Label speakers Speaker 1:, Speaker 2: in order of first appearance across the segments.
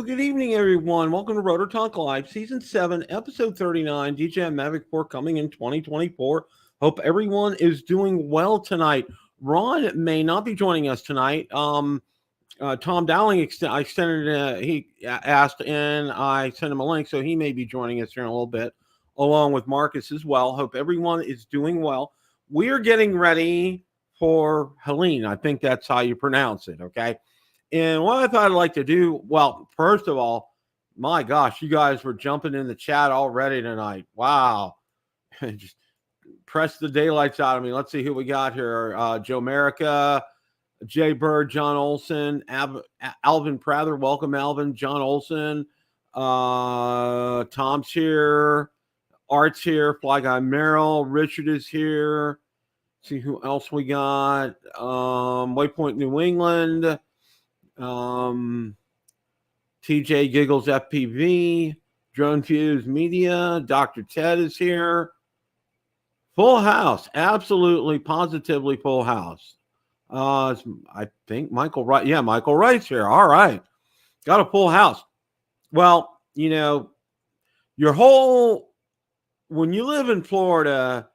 Speaker 1: Well, good evening, everyone. Welcome to Rotor Talk Live, Season 7, Episode 39, DJI Mavic 4 coming in 2024. Hope everyone is doing well tonight. Ron may not be joining us tonight. Tom Dowling, I extended, he asked, and I sent him a link, so he may be joining us here in a little bit, along with Marcus as well. Hope everyone is doing well. We are getting ready for Helen. I think that's how you pronounce it, okay? And what I thought I'd like to do, well, first of all, my gosh, you guys were jumping in the chat already tonight. Wow. Just press the daylights out of me. Let's see who we got here. Joe Merica, Jay Bird, John Olson, Alvin Prather. Welcome, Alvin. John Olson. Tom's here. Art's here. Fly Guy Merrill. Richard is here. See who else we got. Waypoint New England. TJ Giggles FPV, Drone Fuse Media, Dr. Ted is here. Full house, absolutely, positively full house. I think Michael Wright. Yeah, Michael Wright's here. All right, got a full house. Well, you know, when you live in Florida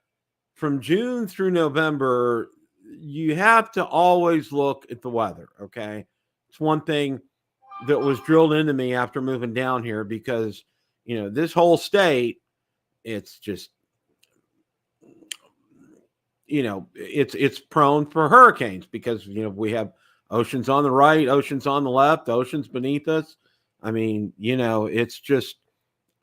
Speaker 1: from June through November, you have to always look at the weather, okay? It's one thing that was drilled into me after moving down here because, you know, this whole state, it's just, you know, it's prone for hurricanes because, you know, we have oceans on the right, oceans on the left, oceans beneath us. I mean, you know, it's just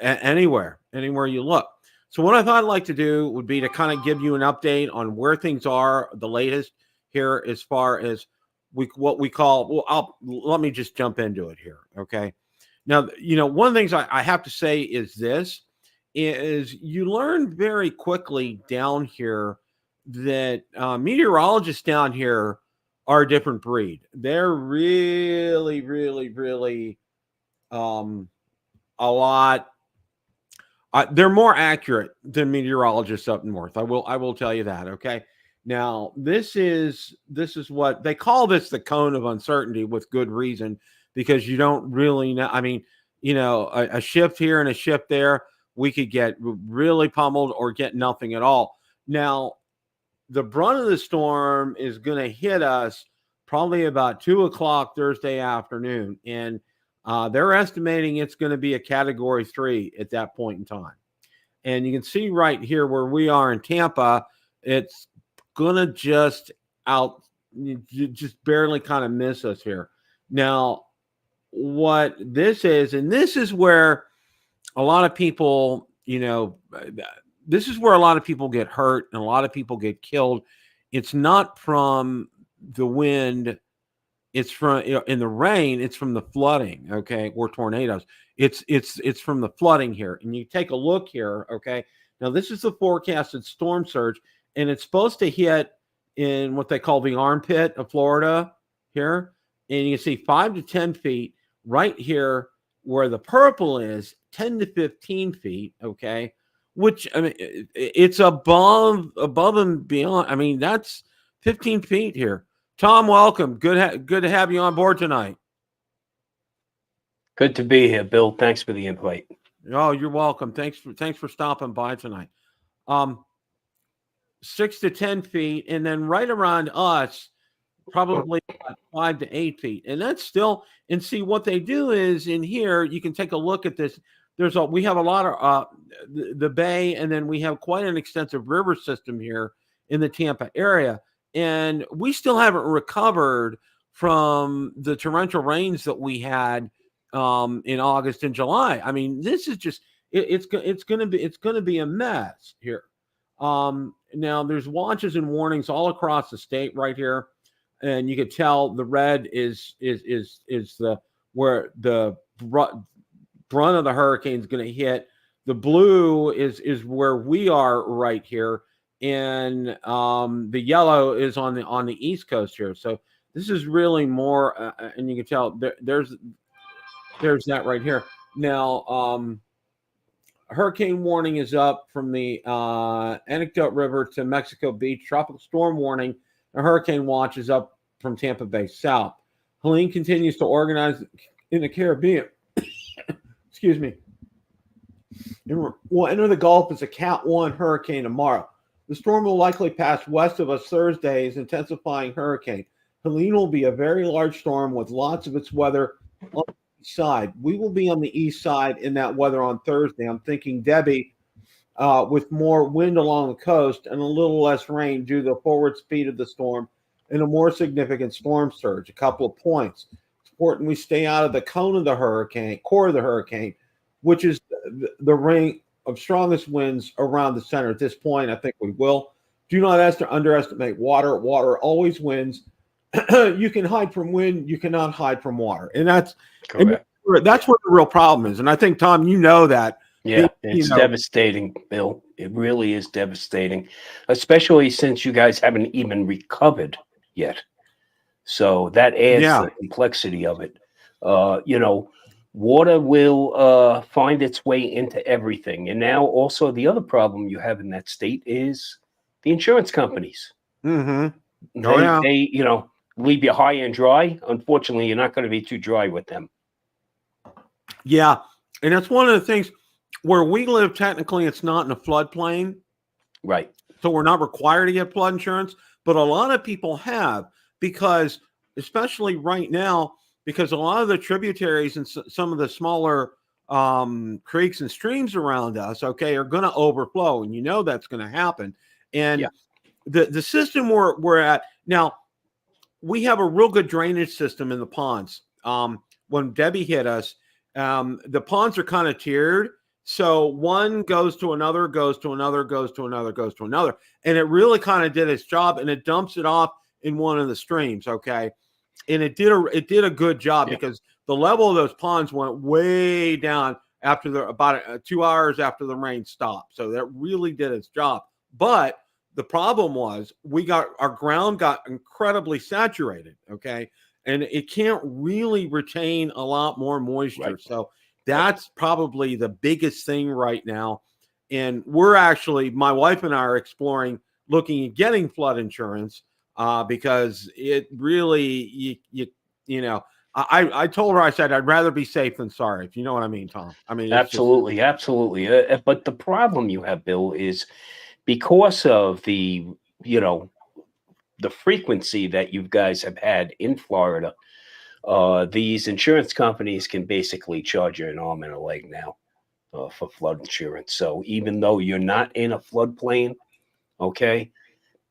Speaker 1: anywhere you look. So what I thought I'd like to do would be to kind of give you an update on where things are, the latest here as far as what we call, well, let me just jump into it here, okay? Now, you know, one of the things I have to say is this, is you learn very quickly down here that meteorologists down here are a different breed. They're really, really, really a lot. They're more accurate than meteorologists up north. I will tell you that, okay? Now, this is what they call this, the cone of uncertainty, with good reason, because you don't really know. I mean, you know, a shift here and a shift there, we could get really pummeled or get nothing at all. Now, the brunt of the storm is going to hit us probably about 2 o'clock Thursday afternoon, and they're estimating it's going to be a Category 3 at that point in time. And you can see right here where we are in Tampa, it's gonna just barely kind of miss us here. Now, what this is, and this is where a lot of people, you know, this is where a lot of people get hurt and a lot of people get killed. It's not from the wind, it's from, you know, in the rain, it's from the flooding, okay, or tornadoes. It's from the flooding here. And you take a look here, okay. Now this is the forecasted storm surge, and it's supposed to hit in what they call the armpit of Florida here. And you can see 5 to 10 feet right here where the purple is, 10 to 15 feet, okay? Which, I mean, it's above and beyond. I mean, that's 15 feet here. Tom, welcome. Good to have you on board tonight.
Speaker 2: Good to be here, Bill. Thanks for the invite.
Speaker 1: Oh, you're welcome. Thanks for stopping by tonight. 6 to 10 feet, and then right around us, probably 5 to 8 feet. And that's still, and see what they do is in here, you can take a look at this. We have a lot of the bay, and then we have quite an extensive river system here in the Tampa area. And we still haven't recovered from the torrential rains that we had in August and July. I mean, this is just, it's going to be a mess here. Now there's watches and warnings all across the state right here, and you can tell the red is where the brunt of the hurricane is going to hit. The blue is where we are right here, and the yellow is on the East Coast here. So this is really more, and you can tell there's that right here. Now, hurricane warning is up from the Anecdote River to Mexico Beach. Tropical storm warning. A hurricane watch is up from Tampa Bay south. Helene continues to organize in the Caribbean. excuse me, will enter the Gulf as a Cat 1 hurricane tomorrow. The storm will likely pass west of us Thursday as intensifying hurricane. Helene will be a very large storm with lots of its weather on the east side. We will be on the east side in that weather on Thursday. I'm thinking Debbie with more wind along the coast and a little less rain due to the forward speed of the storm and a more significant storm surge. A couple of points. It's important we stay out of the core of the hurricane, which is the ring of strongest winds around the center. At this point, I think we will. Do not underestimate water. Water always wins. You can hide from wind. You cannot hide from water. And that's where the real problem is. And I think, Tom, you know that.
Speaker 2: Yeah, it's devastating, Bill. It really is devastating, especially since you guys haven't even recovered yet. So that adds the complexity of it. Water will find its way into everything. And now also the other problem you have in that state is the insurance companies.
Speaker 1: Mm-hmm.
Speaker 2: They leave you high and dry. Unfortunately, you're not going to be too dry with them.
Speaker 1: Yeah. And that's one of the things where we live. Technically, it's not in a floodplain.
Speaker 2: Right.
Speaker 1: So we're not required to get flood insurance, but a lot of people have, because especially right now, because a lot of the tributaries and some of the smaller creeks and streams around us, are going to overflow, and that's going to happen. And the system we're at now, we have a real good drainage system in the ponds. When Debbie hit us, the ponds are kind of tiered. So one goes to another, goes to another, goes to another, goes to another. And it really kind of did its job, and it dumps it off in one of the streams. Okay. And it did a good job because the level of those ponds went way down after about 2 hours after the rain stopped. So that really did its job. But the problem was our ground got incredibly saturated. Okay. And it can't really retain a lot more moisture. Right. So that's probably the biggest thing right now. And we're actually, my wife and I are exploring looking at getting flood insurance because it really, I told her, I said, I'd rather be safe than sorry, if you know what I mean, Tom. I mean,
Speaker 2: absolutely. But the problem you have, Bill, is because of the frequency that you guys have had in Florida, these insurance companies can basically charge you an arm and a leg now for flood insurance. So even though you're not in a floodplain,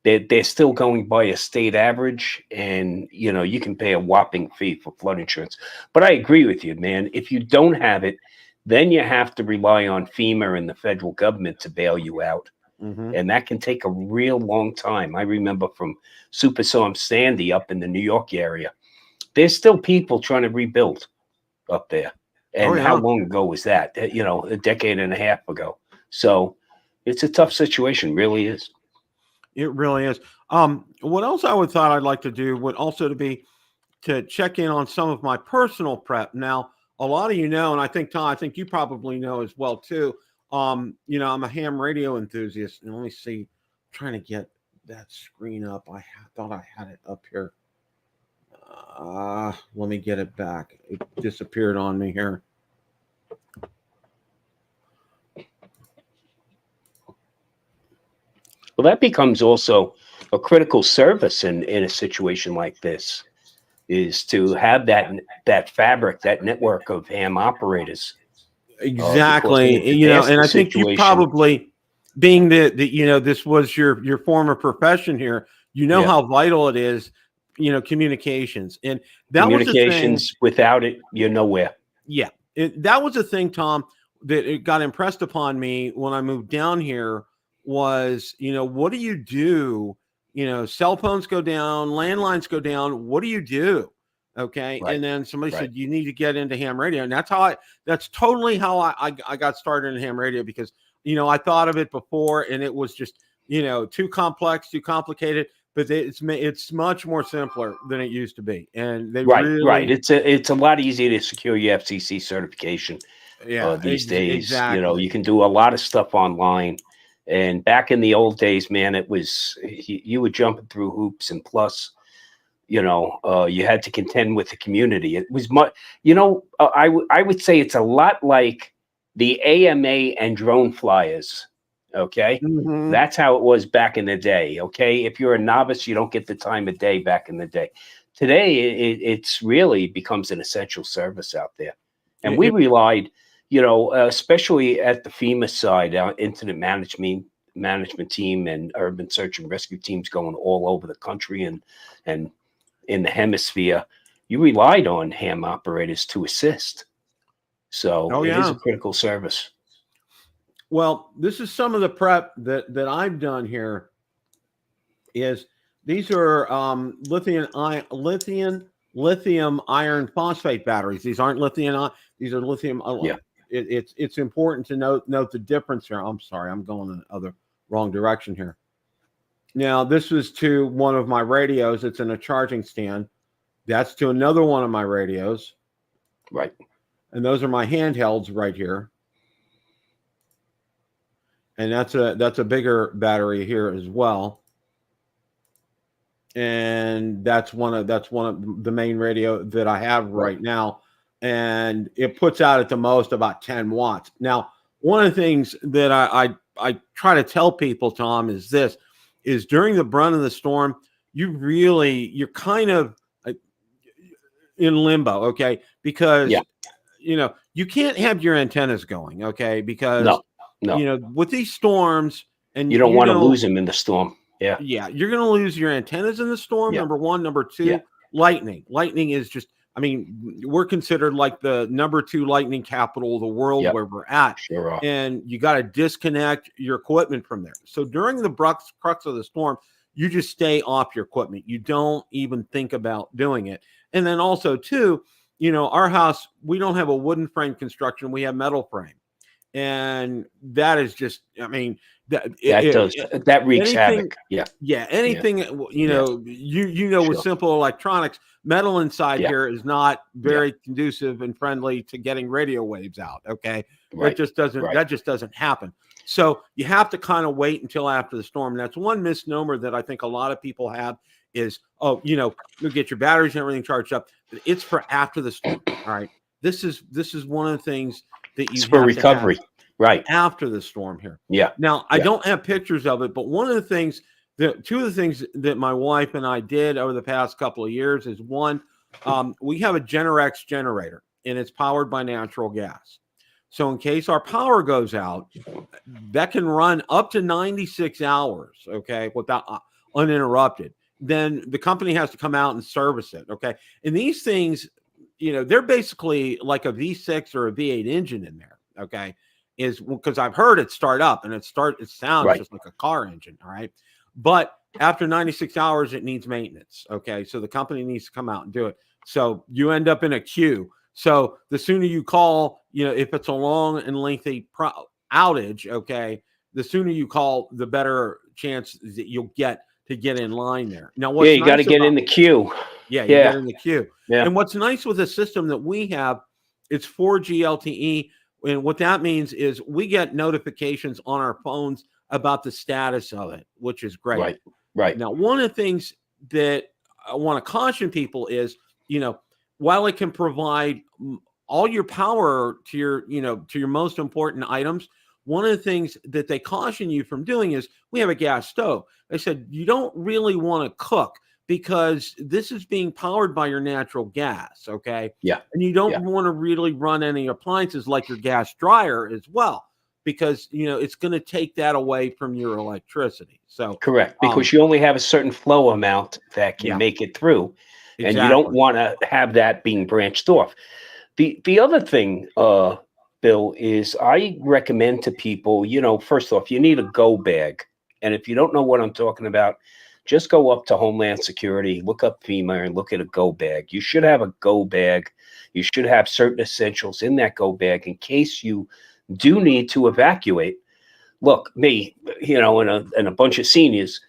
Speaker 2: they're still going by a state average, and you can pay a whopping fee for flood insurance. But I agree with you, man. If you don't have it, then you have to rely on FEMA and the federal government to bail you out. Mm-hmm. And that can take a real long time. I remember from Superstorm Sandy up in the New York area, there's still people trying to rebuild up there. And how long ago was that? A decade and a half ago. So it's a tough situation, really is.
Speaker 1: It really is. What else I thought I'd like to do would also to check in on some of my personal prep. Now, a lot of and I think, Tom, I think you probably know as well too. I'm a ham radio enthusiast, and let me see, I'm trying to get that screen up. I thought I had it up here. Let me get it back. It disappeared on me here.
Speaker 2: Well, that becomes also a critical service in a situation like this, is to have that fabric, that network of ham operators.
Speaker 1: Exactly. And I think you probably, being that this was your former profession here, how vital it is, communications. And that
Speaker 2: communications, without it, you're nowhere.
Speaker 1: Yeah. That was a thing, Tom, that it got impressed upon me when I moved down here was, what do you do? Cell phones go down, landlines go down. What do you do? Okay. Right. And then somebody said, you need to get into ham radio. And that's totally how I got started in ham radio, because, I thought of it before and it was just, too complex, too complicated, but it's much more simpler than it used to be. And they
Speaker 2: right. It's a lot easier to secure your FCC certification these days.
Speaker 1: Exactly.
Speaker 2: You can do a lot of stuff online. And back in the old days, man, it was, you were jumping through hoops, and plus, you had to contend with the community. It was much, I would say it's a lot like the AMA and drone flyers. Okay.
Speaker 1: Mhm.
Speaker 2: That's how it was back in the day. Okay. If you're a novice, you don't get the time of day back in the day. Today, it's really becomes an essential service out there. And we relied, especially at the FEMA side, our incident management team and urban search and rescue teams going all over the country and in the hemisphere, you relied on ham operators to assist. So it is a critical service.
Speaker 1: Well, this is some of the prep that I've done here. Is these are lithium iron phosphate batteries. These aren't lithium. These are lithium.
Speaker 2: Yeah.
Speaker 1: It's important to note the difference here. I'm sorry, I'm going in the wrong direction here. Now, this was to one of my radios. It's in a charging stand. That's to another one of my radios.
Speaker 2: Right.
Speaker 1: And those are my handhelds right here. And that's a bigger battery here as well. And that's one of the main radio that I have right now. And it puts out at the most about 10 watts. Now, one of the things that I try to tell people, Tom, is during the brunt of the storm, you're kind of in limbo, okay? Because you can't have your antennas going, okay? Because
Speaker 2: no.
Speaker 1: With these storms, and
Speaker 2: you don't want to lose them in the storm. Yeah.
Speaker 1: Yeah, you're going to lose your antennas in the storm. Number one, number two, lightning. Lightning is just, we're considered like the number 2 lightning capital of the world where we're at.
Speaker 2: Sure are.
Speaker 1: And you got to disconnect your equipment from there. So during the crux of the storm, you just stay off your equipment. You don't even think about doing it. And then also too, our house, we don't have a wooden frame construction. We have metal frame. And that is just,
Speaker 2: that wreaks havoc.
Speaker 1: Yeah. Anything, with simple electronics, metal inside here is not very conducive and friendly to getting radio waves out. Okay. Right. That just doesn't happen. So you have to kind of wait until after the storm. And that's one misnomer that I think a lot of people have is, you get your batteries and everything charged up. It's for after the storm. All right. This is one of the things that you
Speaker 2: have for recovery. Right.
Speaker 1: After the storm here.
Speaker 2: Yeah.
Speaker 1: Now, I don't have pictures of it, but two of the things that my wife and I did over the past couple of years is one, we have a Generex generator and it's powered by natural gas. So in case our power goes out, that can run up to 96 hours, okay, without uninterrupted. Then the company has to come out and service it, okay? And these things, they're basically like a V6 or a V8 engine in there, okay? Is because I've heard it start up and it sounds just like a car engine, all right? But after 96 hours, it needs maintenance, okay? So the company needs to come out and do it. So you end up in a queue. So the sooner you call, if it's a long and lengthy outage, okay, the sooner you call, the better chance that you'll get to get in line there. Now,
Speaker 2: you got to get in the queue.
Speaker 1: Yeah, you get in the queue. Yeah. And what's nice with the system that we have, it's 4G LTE. And what that means is we get notifications on our phones about the status of it, which is great.
Speaker 2: Right.
Speaker 1: Now, one of the things that I want to caution people is, while it can provide all your power to your most important items, one of the things that they caution you from doing is we have a gas stove. They said you don't really want to cook because this is being powered by your natural gas, okay?
Speaker 2: Yeah.
Speaker 1: And you don't want to really run any appliances like your gas dryer as well, because, it's going to take that away from your electricity. So
Speaker 2: correct, because you only have a certain flow amount that can make it through. Exactly. And you don't want to have that being branched off. The other thing, Bill, is I recommend to people, first off, you need a go bag. And if you don't know what I'm talking about, just go up to Homeland Security, look up FEMA, and look at a go bag. You should have a go bag. You should have certain essentials in that go bag in case you do need to evacuate. Look, me, and a bunch of seniors,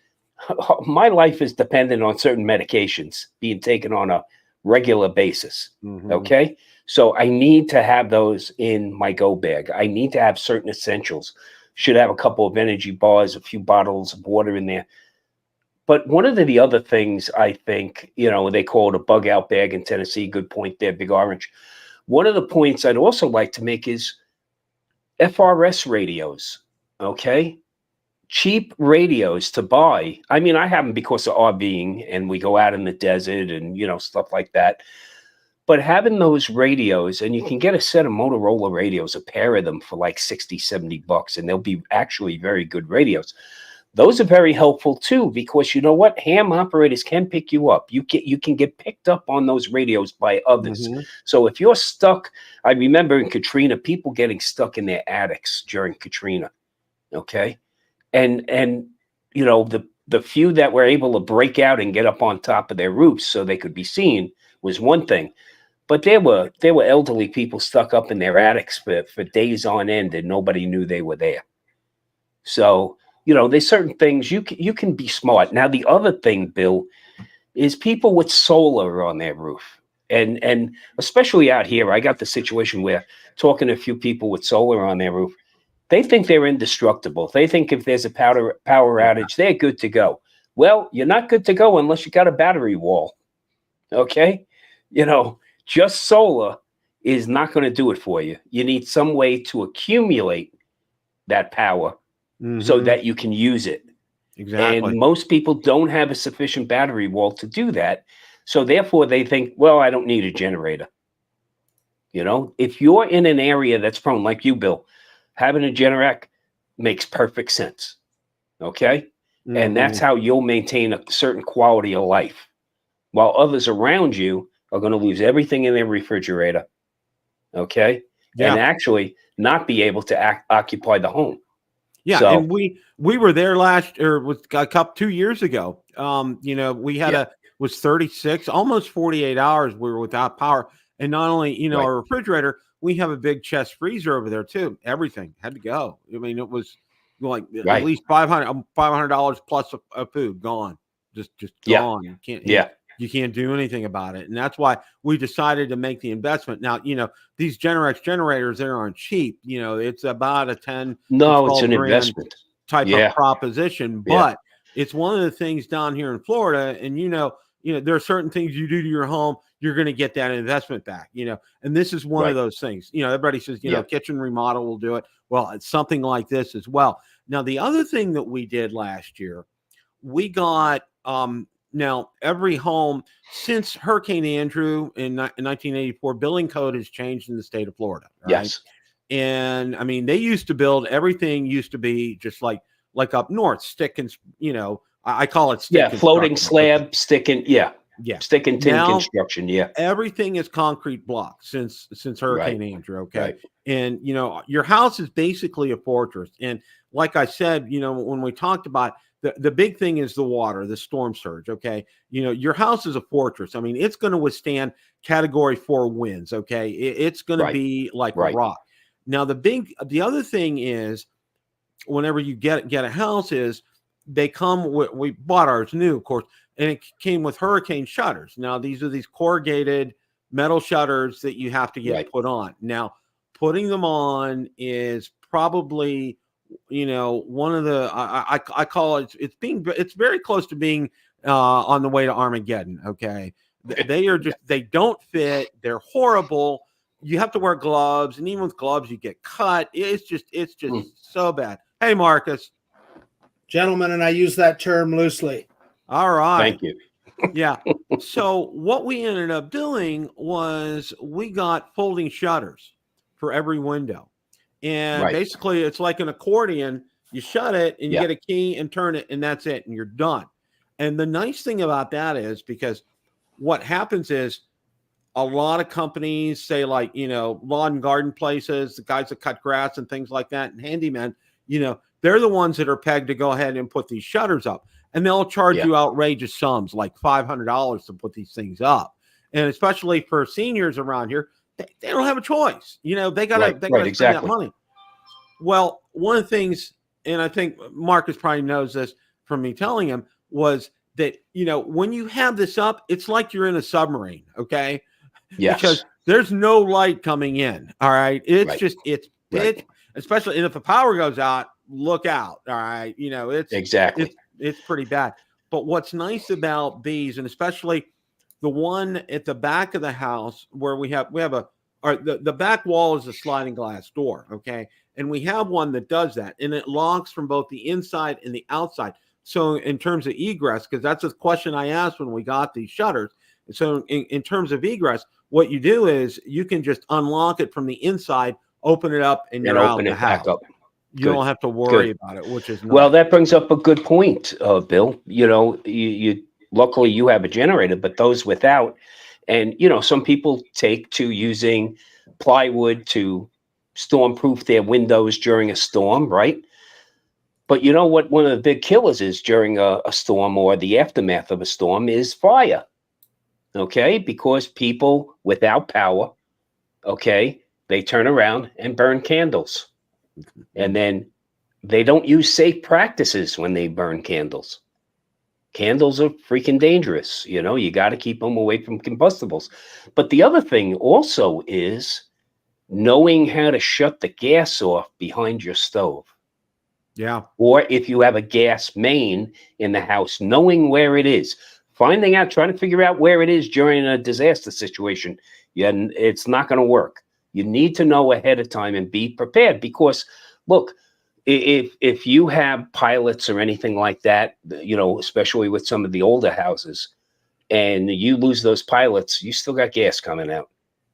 Speaker 2: my life is dependent on certain medications being taken on a regular basis. Mm-hmm. Okay. So I need to have those in my go bag. I need to have certain essentials. Should have a couple of energy bars, a few bottles of water in there. But one of the other things I think, they call it a bug out bag in Tennessee. Good point there, Big Orange. One of the points I'd also like to make is FRS radios. Okay. Cheap radios to buy. I mean, I have them because of RVing and we go out in the desert and, stuff like that. But having those radios, and you can get a set of Motorola radios, a pair of them for like 60, 70 bucks, and they'll be actually very good radios. Those are very helpful too, because you know what? Ham operators can pick you up. You can get picked up on those radios by others. Mm-hmm. So if you're stuck, I remember in Katrina, people getting stuck in their attics during Katrina. Okay. And the few that were able to break out and get up on top of their roofs so they could be seen was one thing. But there were elderly people stuck up in their attics for days on end, and nobody knew they were there. So, there's certain things you can be smart. Now, the other thing, Bill, is people with solar on their roof. And especially out here, I got the situation where talking to a few people with solar on their roof, they think they're indestructible. They think if there's a power outage, they're good to go. Well, you're not good to go unless you got a battery wall. Okay? Just solar is not going to do it for you. You need some way to accumulate that power so that you can use it.
Speaker 1: Exactly.
Speaker 2: And most people don't have a sufficient battery wall to do that. So therefore they think, well, I don't need a generator. If you're in an area that's prone, like you, Bill, having a Generac makes perfect sense. Okay. And that's how you'll maintain a certain quality of life, while others around you are going to lose everything in their refrigerator. Okay. Yeah. And actually not be able to occupy the home.
Speaker 1: Yeah. So, and we were there with a couple 2 years ago. We had was 36, almost 48 hours. We were without power. And not only, our refrigerator, we have a big chest freezer over there too. Everything had to go. I mean, it was like at least $500 plus of food gone, just gone. You can't, you can't do anything about it. And that's why we decided to make the investment. Now, these Generac generators, they aren't cheap. It's about a 10.
Speaker 2: No, it's an investment
Speaker 1: type of proposition, but it's one of the things down here in Florida. And, there are certain things you do to your home, you're going to get that investment back, and this is one of those things. Everybody says, kitchen remodel will do it. Well, it's something like this as well. Now, the other thing that we did last year, we got, now every home since Hurricane Andrew in 1984, building code has changed in the state of Florida. Right?
Speaker 2: Yes.
Speaker 1: And I mean, they used to build, everything used to be just like up north, stick and, I call it stick.
Speaker 2: Yeah, floating slab, stick and stick and tin construction. Yeah,
Speaker 1: everything is concrete blocks since Hurricane Andrew. Okay, and your house is basically a fortress. And like I said, when we talked about the big thing is the water, the storm surge. Okay, your house is a fortress. I mean, it's going to withstand Category 4 winds. Okay, it's going to be like a rock. Now, the other thing is, whenever you get a house, is they come with, we bought ours new, of course, and it came with hurricane shutters. Now, these are these corrugated metal shutters that you have to get put on. Now, putting them on is probably, one of the, I call it, it's very close to being on the way to Armageddon. Okay. They are just, they don't fit. They're horrible. You have to wear gloves, and even with gloves, you get cut. It's just so bad. Hey, Marcus.
Speaker 3: Gentlemen, and I use that term loosely.
Speaker 1: All right.
Speaker 2: Thank you.
Speaker 1: Yeah. So what we ended up doing was we got folding shutters for every window. And basically it's like an accordion. You shut it and you get a key and turn it, and that's it. And you're done. And the nice thing about that is, because what happens is a lot of companies say, like, lawn and garden places, the guys that cut grass and things like that, and handymen, they're the ones that are pegged to go ahead and put these shutters up, and they'll charge you outrageous sums, like $500 to put these things up. And especially for seniors around here, they don't have a choice. They got to spend that money. Well, one of the things, and I think Marcus probably knows this from me telling him, was that, when you have this up, it's like you're in a submarine. Okay.
Speaker 2: Yes.
Speaker 1: Because there's no light coming in. All right. It's just, it's especially, and if the power goes out, look out. All right. It's
Speaker 2: exactly,
Speaker 1: it's pretty bad. But what's nice about these, and especially the one at the back of the house where we have the back wall is a sliding glass door, okay? And we have one that does that, and it locks from both the inside and the outside. So in terms of egress, because that's a question I asked when we got these shutters. So in terms of egress, what you do is you can just unlock it from the inside, open it up, and you're out
Speaker 2: open
Speaker 1: the
Speaker 2: it back
Speaker 1: house.
Speaker 2: up.
Speaker 1: You don't have to worry about it, which is nice.
Speaker 2: Well, that brings up a good point, Bill. You know, you luckily you have a generator, but those without, and you know, some people take to using plywood to storm-proof their windows during a storm, right? But you know what? One of the big killers is during a storm or the aftermath of a storm is fire. Okay, because people without power, okay, they turn around and burn candles. And then they don't use safe practices when they burn candles. Candles are freaking dangerous. You know, you got to keep them away from combustibles. But the other thing also is knowing how to shut the gas off behind your stove.
Speaker 1: Yeah.
Speaker 2: Or if you have a gas main in the house, knowing where it is, finding out, trying to figure out where it is during a disaster situation. Yeah, it's not going to work. You need to know ahead of time and be prepared because, look, if you have pilots or anything like that, you know, especially with some of the older houses, and you lose those pilots, you still got gas coming out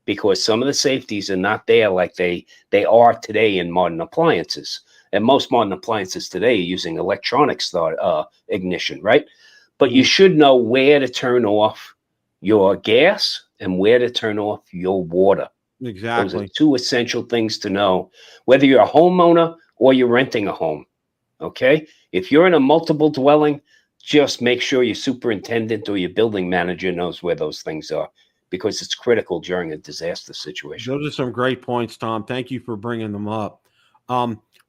Speaker 2: because some of the safeties are not there like they are today in modern appliances. And most modern appliances today are using electronic ignition, right? But you should know where to turn off your gas and where to turn off your water.
Speaker 1: Exactly.
Speaker 2: Those are two essential things to know, whether you're a homeowner or you're renting a home. Okay. If you're in a multiple dwelling, just make sure your superintendent or your building manager knows where those things are because it's critical during a disaster situation.
Speaker 1: Those are some great points, Tom. Thank you for bringing them up.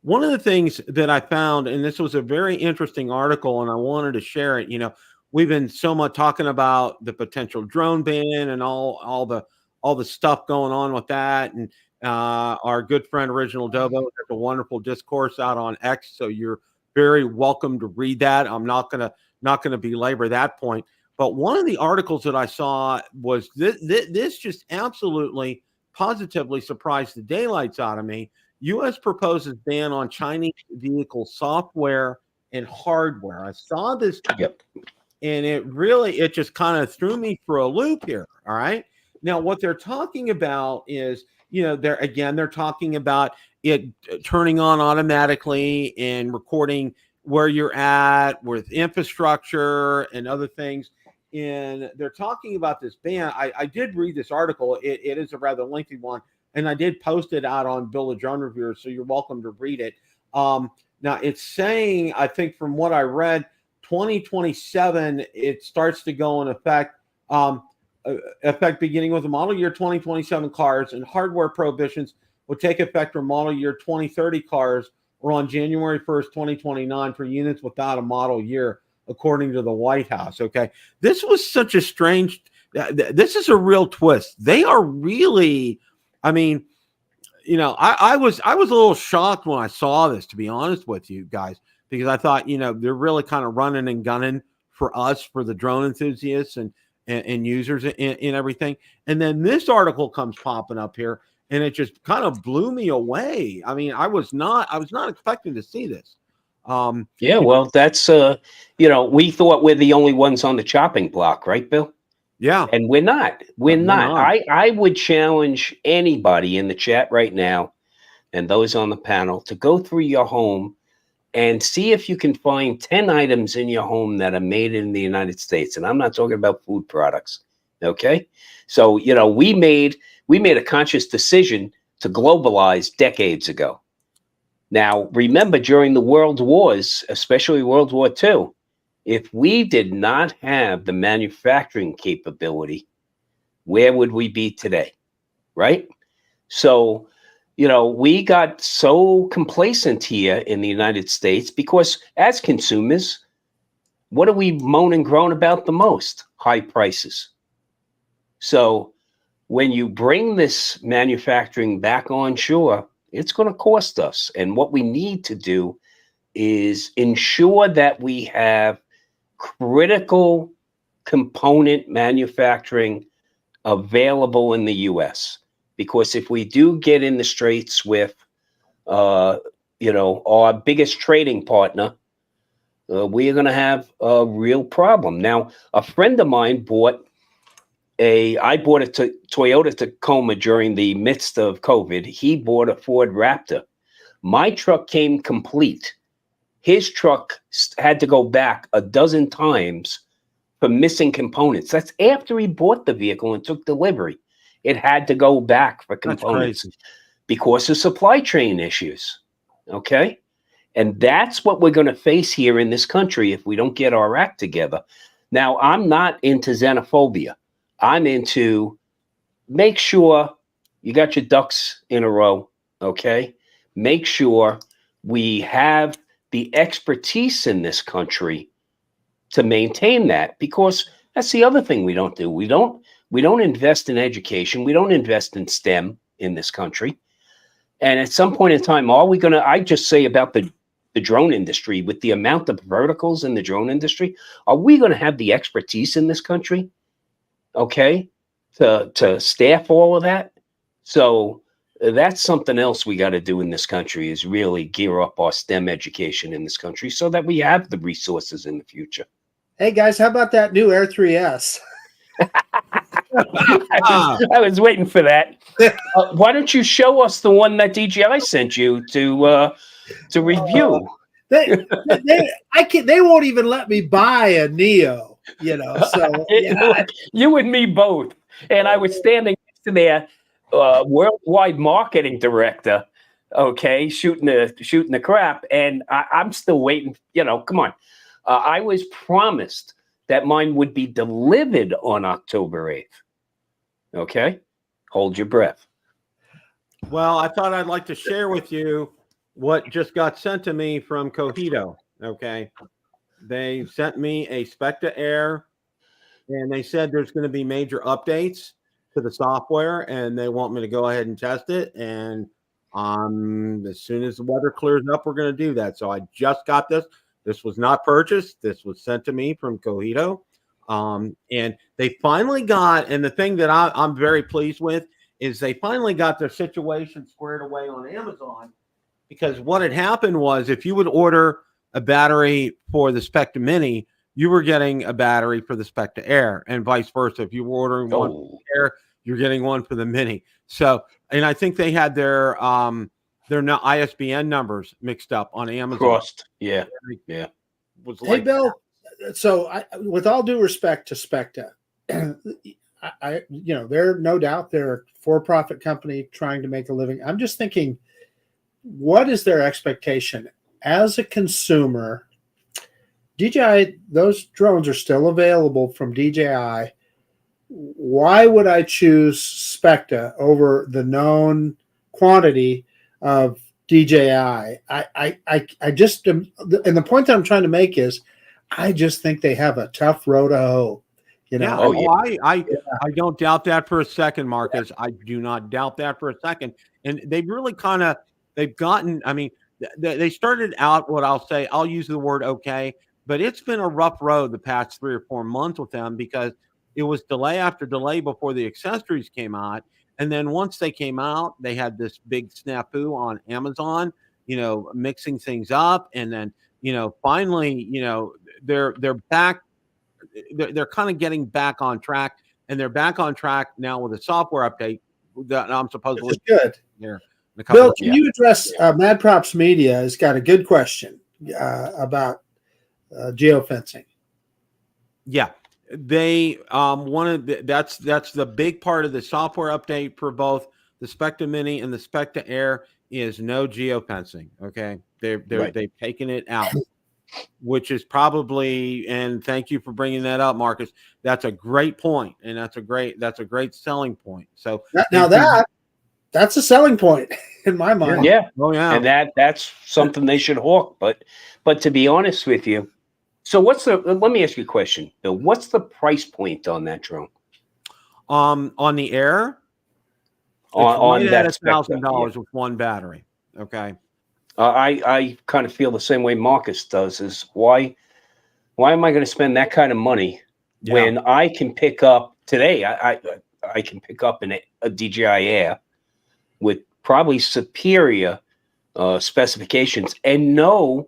Speaker 1: One of the things that I found, and this was a very interesting article, and I wanted to share it. You know, we've been so much talking about the potential drone ban and all the stuff going on with that. And our good friend Original Dobo has a wonderful discourse out on X, so you're very welcome to read that. I'm not gonna belabor that point. But one of the articles that I saw was this just absolutely positively surprised the daylights out of me. U.S. proposes ban on Chinese vehicle software and hardware. I saw this, and it just kind of threw me for a loop here. All right. Now, what they're talking about is, you know, they're talking about it turning on automatically and recording where you're at with infrastructure and other things. And they're talking about this ban. I did read this article. It is a rather lengthy one. And I did post it out on Bill the Drone Reviewer, so you're welcome to read it. Now, it's saying, I think from what I read, 2027, it starts to go in effect beginning with the model year 2027 cars, and hardware prohibitions will take effect for model year 2030 cars or on January 1st, 2029 for units without a model year, according to the White House. Okay. This was such a strange, this is a real twist. They are really... I mean, you know, I was a little shocked when I saw this, to be honest with you guys, because I thought, you know, they're really kind of running and gunning for us, for the drone enthusiasts and users and everything. And then this article comes popping up here, and it just kind of blew me away. I mean, I was not expecting to see this.
Speaker 2: Yeah, well, that's you know, we thought we're the only ones on the chopping block, right, Bill?
Speaker 1: Yeah.
Speaker 2: And we're not. We're not. I would challenge anybody in the chat right now and those on the panel to go through your home and see if you can find 10 items in your home that are made in the United States. And I'm not talking about food products. Okay. So, you know, we made a conscious decision to globalize decades ago. Now, remember, during the world wars, especially World War II, if we did not have the manufacturing capability, where would we be today? Right? So, you know, we got so complacent here in the United States because as consumers, what do we moan and groan about the most? High prices. So when you bring this manufacturing back on shore, it's going to cost us. And what we need to do is ensure that we have critical component manufacturing available in the U.S. Because if we do get in the straits with, our biggest trading partner, we are going to have a real problem. Now, a friend of mine I bought a Toyota Tacoma during the midst of COVID. He bought a Ford Raptor. My truck came complete. His truck had to go back a dozen times for missing components. That's after he bought the vehicle and took delivery. It had to go back for components because of supply chain issues. Okay? And that's what we're going to face here in this country if we don't get our act together. Now, I'm not into xenophobia. I'm into make sure you got your ducks in a row, okay? Make sure we have the expertise in this country to maintain that, because that's the other thing we don't do. We don't invest in education. We don't invest in STEM in this country. And at some point in time, I just say about the drone industry, with the amount of verticals in the drone industry, are we going to have the expertise in this country, okay, to staff all of that? So that's something else we got to do in this country, is really gear up our STEM education in this country so that we have the resources in the future.
Speaker 3: Hey guys, how about that new Air 3S?
Speaker 2: I was waiting for that. Why don't you show us the one that DJI sent you to review?
Speaker 3: They won't even let me buy a Neo, So
Speaker 2: you and me both. And I was standing next to their worldwide marketing director, okay, shooting the crap, and I'm still waiting. Come on. I was promised that mine would be delivered on October 8th. Okay? Hold your breath.
Speaker 1: Well, I thought I'd like to share with you what just got sent to me from Cogito. Okay. They sent me a Specta Air, and they said there's going to be major updates to the software, and they want me to go ahead and test it. And as soon as the weather clears up, we're going to do that. So I just got this. This was not purchased. This was sent to me from Cogito. And they finally got, and the thing that I'm very pleased with is they finally got their situation squared away on Amazon, because what had happened was if you would order a battery for the Specta Mini, you were getting a battery for the Specta Air, and vice versa. If you were ordering one for the Air, you're getting one for the Mini. So, and I think they had their ISBN numbers mixed up on Amazon.
Speaker 2: Crossed. Yeah.
Speaker 3: Hey, Bill. So, with all due respect to Specta, they're no doubt they're a for-profit company trying to make a living. I'm just thinking, what is their expectation as a consumer? DJI, those drones are still available from DJI. Why would I choose Specta over the known quantity of DJI? I just, and the point that I'm trying to make is, I just think they have a tough road to hoe.
Speaker 1: I don't doubt that for a second, Marcus. I do not doubt that for a second. And they've really they've gotten, I mean, they started out, I'll use the word okay, but it's been a rough road the past 3 or 4 months with them, because it was delay after delay before the accessories came out. And then once they came out, they had this big snafu on Amazon, mixing things up. And then, finally, they're back. They're kind of getting back on track, and they're back on track now with a software update that I'm supposedly
Speaker 3: good
Speaker 1: here.
Speaker 3: Bill, can you address Mad Props Media has got a good question about geofencing?
Speaker 1: Yeah, they that's the big part of the software update for both the Specta Mini and the Specta Air is no geofencing. Okay, they've taken it out, which is probably, and thank you for bringing that up, Marcus. That's a great point, and that's a great selling point. So
Speaker 3: that's a selling point in my mind.
Speaker 2: Yeah.
Speaker 1: Oh yeah.
Speaker 2: And that's something they should hawk. But to be honest with you, so let me ask you a question, Bill. What's the price point on that drone?
Speaker 1: On the Air,
Speaker 2: on that
Speaker 1: $1,000 with one battery. Okay.
Speaker 2: I kind of feel the same way Marcus does. Is why Why am I going to spend that kind of money when I can pick up today? I can pick up a DJI Air with probably superior specifications and know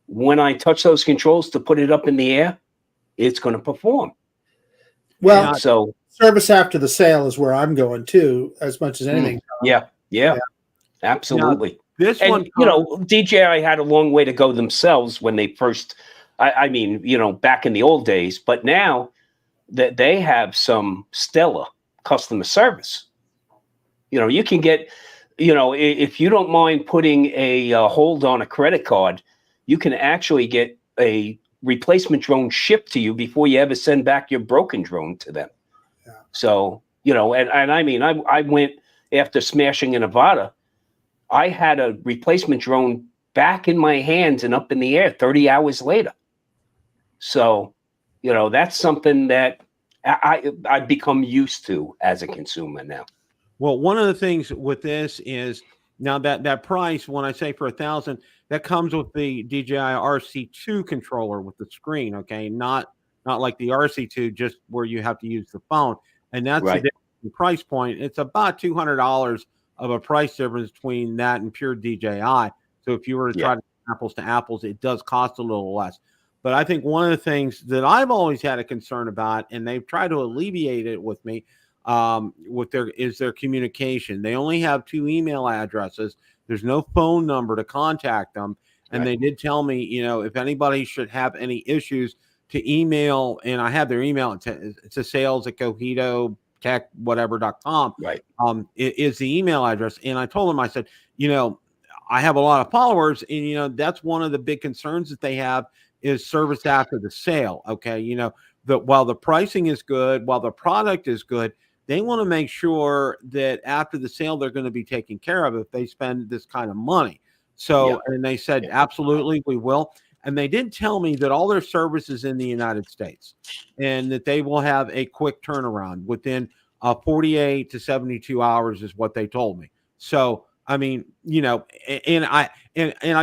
Speaker 2: when I touch those controls to put it up in the air, it's going to perform.
Speaker 3: Well,
Speaker 2: so
Speaker 3: service after the sale is where I'm going too, as much as anything.
Speaker 2: Yeah, absolutely.
Speaker 1: Now, this
Speaker 2: and,
Speaker 1: one,
Speaker 2: you know, DJI had a long way to go themselves when they first, I mean, you know, back in the old days, but now that they have some stellar customer service. You know, you can get, you know, if you don't mind putting a hold on a credit card, you can actually get a replacement drone shipped to you before you ever send back your broken drone to them. Yeah. So, you know, and I mean, I went after smashing an Avata, I had a replacement drone back in my hands and up in the air 30 hours later. So, you know, that's something that I've become used to as a consumer now.
Speaker 1: Well, one of the things with this is now that price, when I say for $1,000, that comes with the DJI RC2 controller with the screen. Okay. Not like the RC2, just where you have to use the phone. And that's
Speaker 2: right.
Speaker 1: The price point. It's about $200 of a price difference between that and pure DJI. So if you were to try to apples to apples, it does cost a little less. But I think one of the things that I've always had a concern about, and they've tried to alleviate it with me, with their communication. They only have 2 email addresses. There's no phone number to contact them. And they did tell me, you know, if anybody should have any issues, to email, and I have their email. It's a sales@cohitotech.com.
Speaker 2: Right.
Speaker 1: It is the email address. And I told them, I said, you know, I have a lot of followers, and, you know, that's one of the big concerns that they have is service after the sale. Okay. You know, while the pricing is good, while the product is good, they want to make sure that after the sale, they're going to be taken care of if they spend this kind of money. So, and they said, absolutely, we will. And they did tell me that all their service is in the United States and that they will have a quick turnaround within 48 to 72 hours is what they told me. So, I mean, you know, and I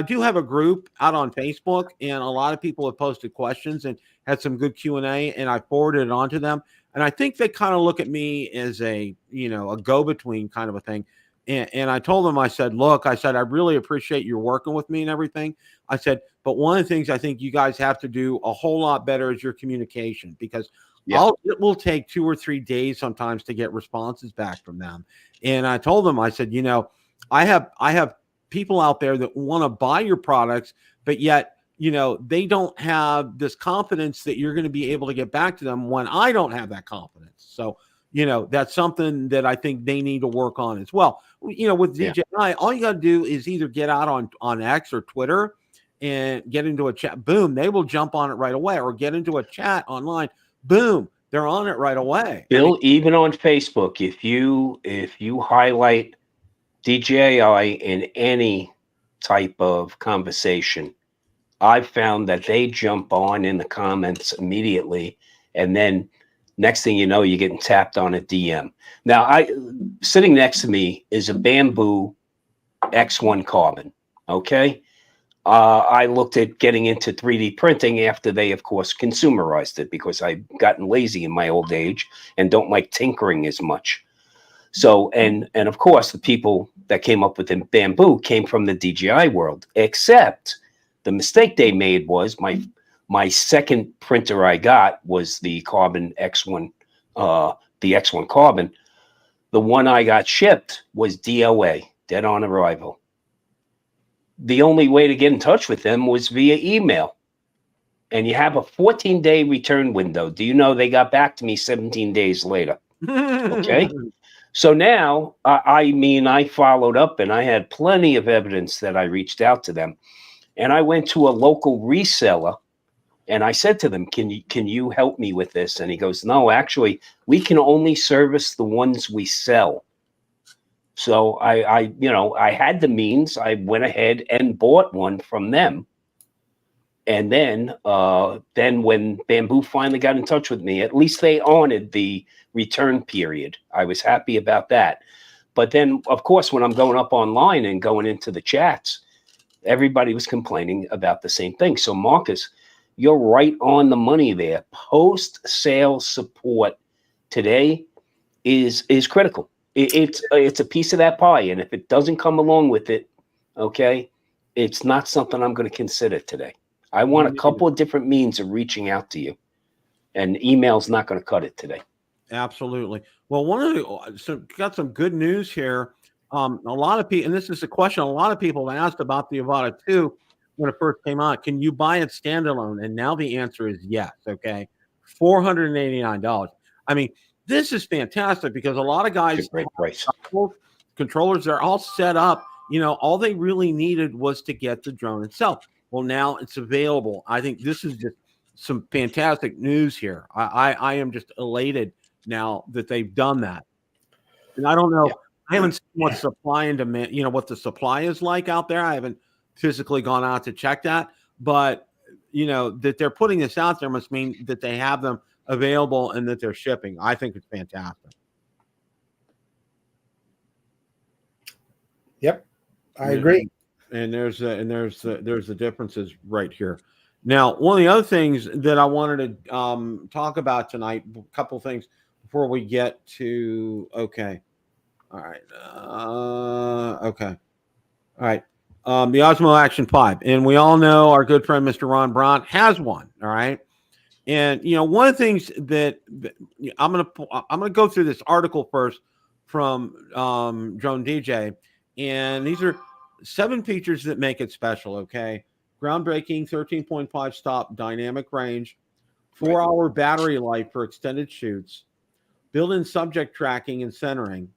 Speaker 1: do have a group out on Facebook, and a lot of people have posted questions and had some good Q&A, and I forwarded it on to them. And I think they kind of look at me as a, you know, a go-between kind of a thing. And I told them, I said, look, I said, I really appreciate your working with me and everything. I said, but one of the things I think you guys have to do a whole lot better is your communication, because it will take 2 or 3 days sometimes to get responses back from them. And I told them, I said, you know, I have people out there that want to buy your products, but yet, you know, they don't have this confidence that you're going to be able to get back to them when I don't have that confidence. So, you know, that's something that I think they need to work on as well. You know, with DJI, all you got to do is either get out on X or Twitter and get into a chat. Boom, they will jump on it right away. Or get into a chat online. Boom, they're on it right away.
Speaker 2: Bill, even on Facebook, if you highlight DJI in any type of conversation, I've found that they jump on in the comments immediately, and then next thing you know, you're getting tapped on a DM. Now, sitting next to me is a Bamboo X1 Carbon. Okay, I looked at getting into 3D printing after they, of course, consumerized it, because I've gotten lazy in my old age and don't like tinkering as much. So, and of course, the people that came up with the Bamboo came from the DJI world, except the mistake they made was my second printer I got was the Carbon X1, the X1 Carbon. The one I got shipped was DOA, dead on arrival. The only way to get in touch with them was via email. And you have a 14-day return window. Do you know they got back to me 17 days later? Okay. So now, I followed up, and I had plenty of evidence that I reached out to them. And I went to a local reseller, and I said to them, can you help me with this? And he goes, no, actually, we can only service the ones we sell. So I had the means. I went ahead and bought one from them. And then when Bamboo finally got in touch with me, at least they honored the return period. I was happy about that. But then, of course, when I'm going up online and going into the chats, everybody was complaining about the same thing. So, Marcus, you're right on the money there. Post-sale support today is critical. It's a piece of that pie, and if it doesn't come along with it, okay, it's not something I'm going to consider today. I want a couple of different means of reaching out to you, and email's not going to cut it today.
Speaker 1: Absolutely. Well, got some good news here. A lot of people, and this is a question a lot of people have asked about the Avata 2 when it first came out. Can you buy it standalone? And now the answer is yes. Okay, $489. I mean, this is fantastic because a lot of guys,
Speaker 2: great price.
Speaker 1: Controllers, they're all set up. You know, all they really needed was to get the drone itself. Well, now it's available. I think this is just some fantastic news here. I am just elated now that they've done that. And I don't know. Yeah. I haven't seen what supply and demand, you know, what the supply is like out there. I haven't physically gone out to check that, but you know, that they're putting this out there must mean that they have them available and that they're shipping. I think it's fantastic.
Speaker 3: Yep, I agree.
Speaker 1: And there's the differences right here. Now, one of the other things that I wanted to talk about tonight, a couple things before we get to okay. All right. Okay. All right. The Osmo Action 5. And we all know our good friend, Mr. Ron Brandt, has one. All right. And, you know, one of the things that I'm going to go through this article first from Drone DJ. And these are 7 features that make it special. Okay. Groundbreaking 13.5 stop dynamic range, 4-hour battery life for extended shoots, built-in subject tracking and centering,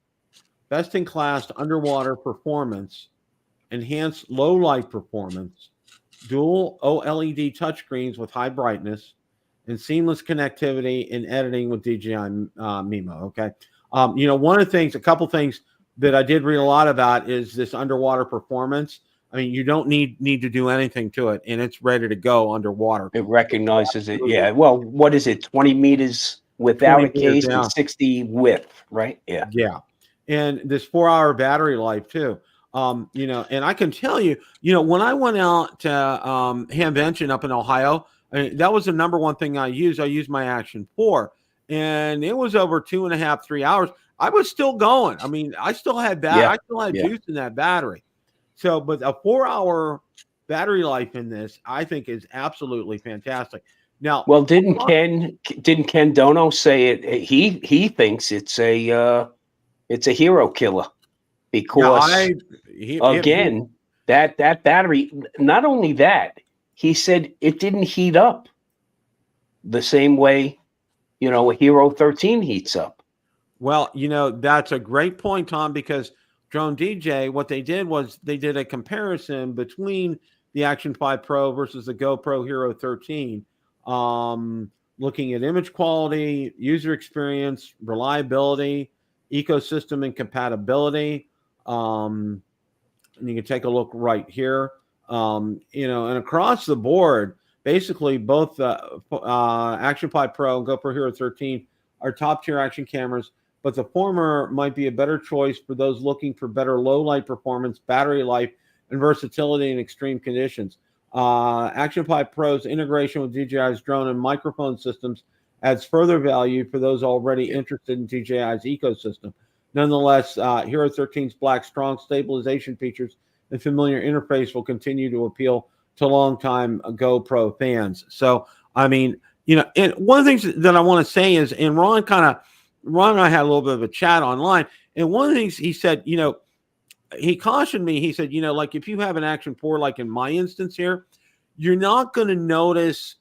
Speaker 1: best-in-class underwater performance, enhanced low-light performance, dual OLED touchscreens with high brightness, and seamless connectivity and editing with DJI Mimo, okay? You know, one of the things, a couple things that I did read a lot about is this underwater performance. I mean, you don't need to do anything to it, and it's ready to go underwater.
Speaker 2: It recognizes it, yeah. Well, what is it, 20 meters without a case and 60 width, right? Yeah.
Speaker 1: Yeah. And this 4-hour battery life too. You know, and I can tell you, you know, when I went out to Hamvention up in Ohio, I mean, that was the number one thing I used. I used my Action 4, and it was over 2.5, 3 hours. I was still going. I mean, I still had I still had juice in that battery. So, but a 4-hour battery life in this, I think, is absolutely fantastic. Now,
Speaker 2: well, didn't Ken Dono say it? He thinks it's a hero killer because that battery. Not only that, he said it didn't heat up the same way, you know, a Hero 13 heats up.
Speaker 1: Well, you know, that's a great point, Tom, because Drone DJ, what they did was they did a comparison between the Action 5 Pro versus the GoPro Hero 13, looking at image quality, user experience, reliability, ecosystem and compatibility. And you can take a look right here. You know, and across the board, basically both Action 5 Pro and GoPro Hero 13 are top-tier action cameras, but the former might be a better choice for those looking for better low-light performance, battery life, and versatility in extreme conditions. Action 5 Pro's integration with DJI's drone and microphone systems adds further value for those already interested in DJI's ecosystem. Nonetheless, Hero 13's black strong stabilization features and familiar interface will continue to appeal to longtime GoPro fans. So, I mean, you know, and one of the things that I want to say is, and Ron and I had a little bit of a chat online, and one of the things he said, you know, he cautioned me. He said, you know, like if you have an Action 4, like in my instance here, you're not going to notice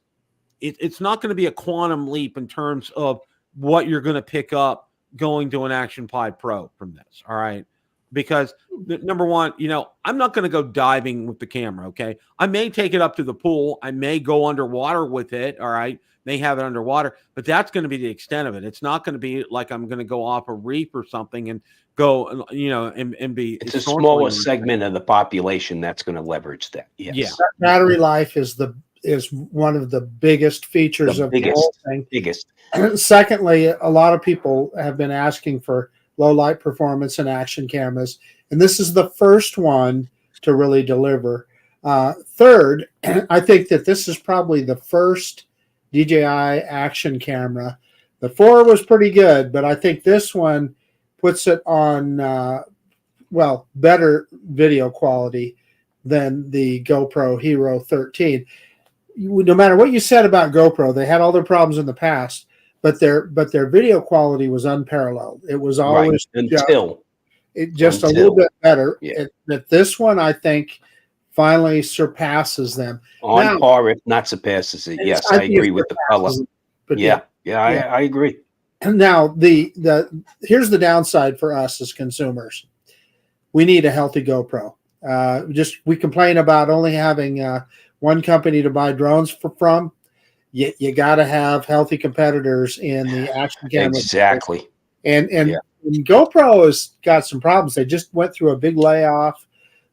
Speaker 1: it's not going to be a quantum leap in terms of what you're going to pick up going to an Action 5 Pro from this. All right. Because number one, you know, I'm not going to go diving with the camera. Okay. I may take it up to the pool. I may go underwater with it. All right. May have it underwater, but that's going to be the extent of it. It's not going to be like I'm going to go off a reef or something and go, you know, and be.
Speaker 2: It's a smaller segment of the population that's going to leverage that. Yes.
Speaker 3: Yeah. Battery life is one of the biggest features of the whole thing.
Speaker 2: Biggest.
Speaker 3: Secondly, a lot of people have been asking for low light performance in action cameras, and this is the first one to really deliver. Third, I think that this is probably the first DJI Action camera. The 4 was pretty good, but I think this one puts it on, better video quality than the GoPro Hero 13. No matter what you said about GoPro, they had all their problems in the past, but their video quality was unparalleled. It was always just a little bit better.
Speaker 2: Yeah.
Speaker 3: But this one, I think, finally surpasses them.
Speaker 2: On par, if not surpasses it. Yes, I agree with the color.
Speaker 3: But
Speaker 2: I agree.
Speaker 3: And now here's the downside for us as consumers. We need a healthy GoPro. We complain about only having one company to buy drones from. You got to have healthy competitors in the action camera.
Speaker 2: Exactly.
Speaker 3: And GoPro has got some problems. They just went through a big layoff.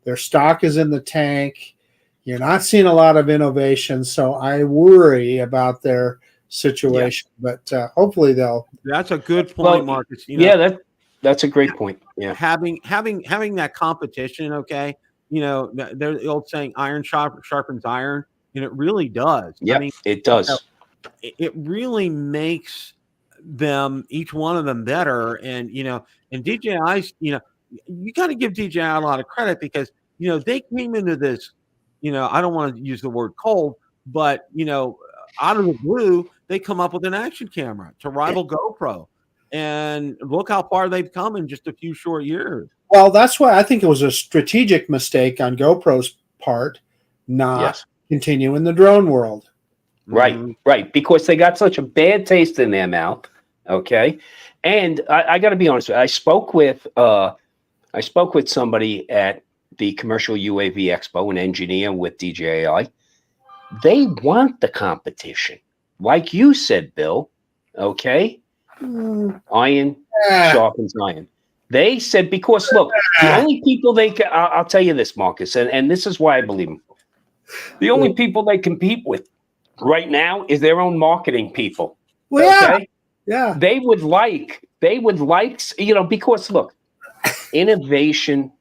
Speaker 3: Their stock is in the tank. You're not seeing a lot of innovation, so I worry about their situation. Yeah. But hopefully they'll.
Speaker 1: That's a good point, Marcus.
Speaker 2: That's a great point. Yeah,
Speaker 1: having that competition. Okay, there's the old saying, "Iron sharpens iron," and it really does.
Speaker 2: Yeah, it does.
Speaker 1: It really makes them, each one of them, better. And and DJI's, you got to give DJI a lot of credit because they came into this, I don't want to use the word cold, but out of the blue, they come up with an action camera to rival GoPro. And look how far they've come in just a few short years.
Speaker 3: Well, that's why I think it was a strategic mistake on GoPro's part, not continue in the drone world.
Speaker 2: Right, right. Because they got such a bad taste in their mouth. Okay. And I got to be honest with you. I spoke with somebody at the Commercial UAV Expo, an engineer with DJI. They want the competition. Like you said, Bill. Okay. Iron sharpens iron. They said, because look, the only people I'll tell you this, Marcus, and this is why I believe them. The only people they compete with right now is their own marketing people.
Speaker 3: Well, yeah.
Speaker 2: They would like, because look, innovation,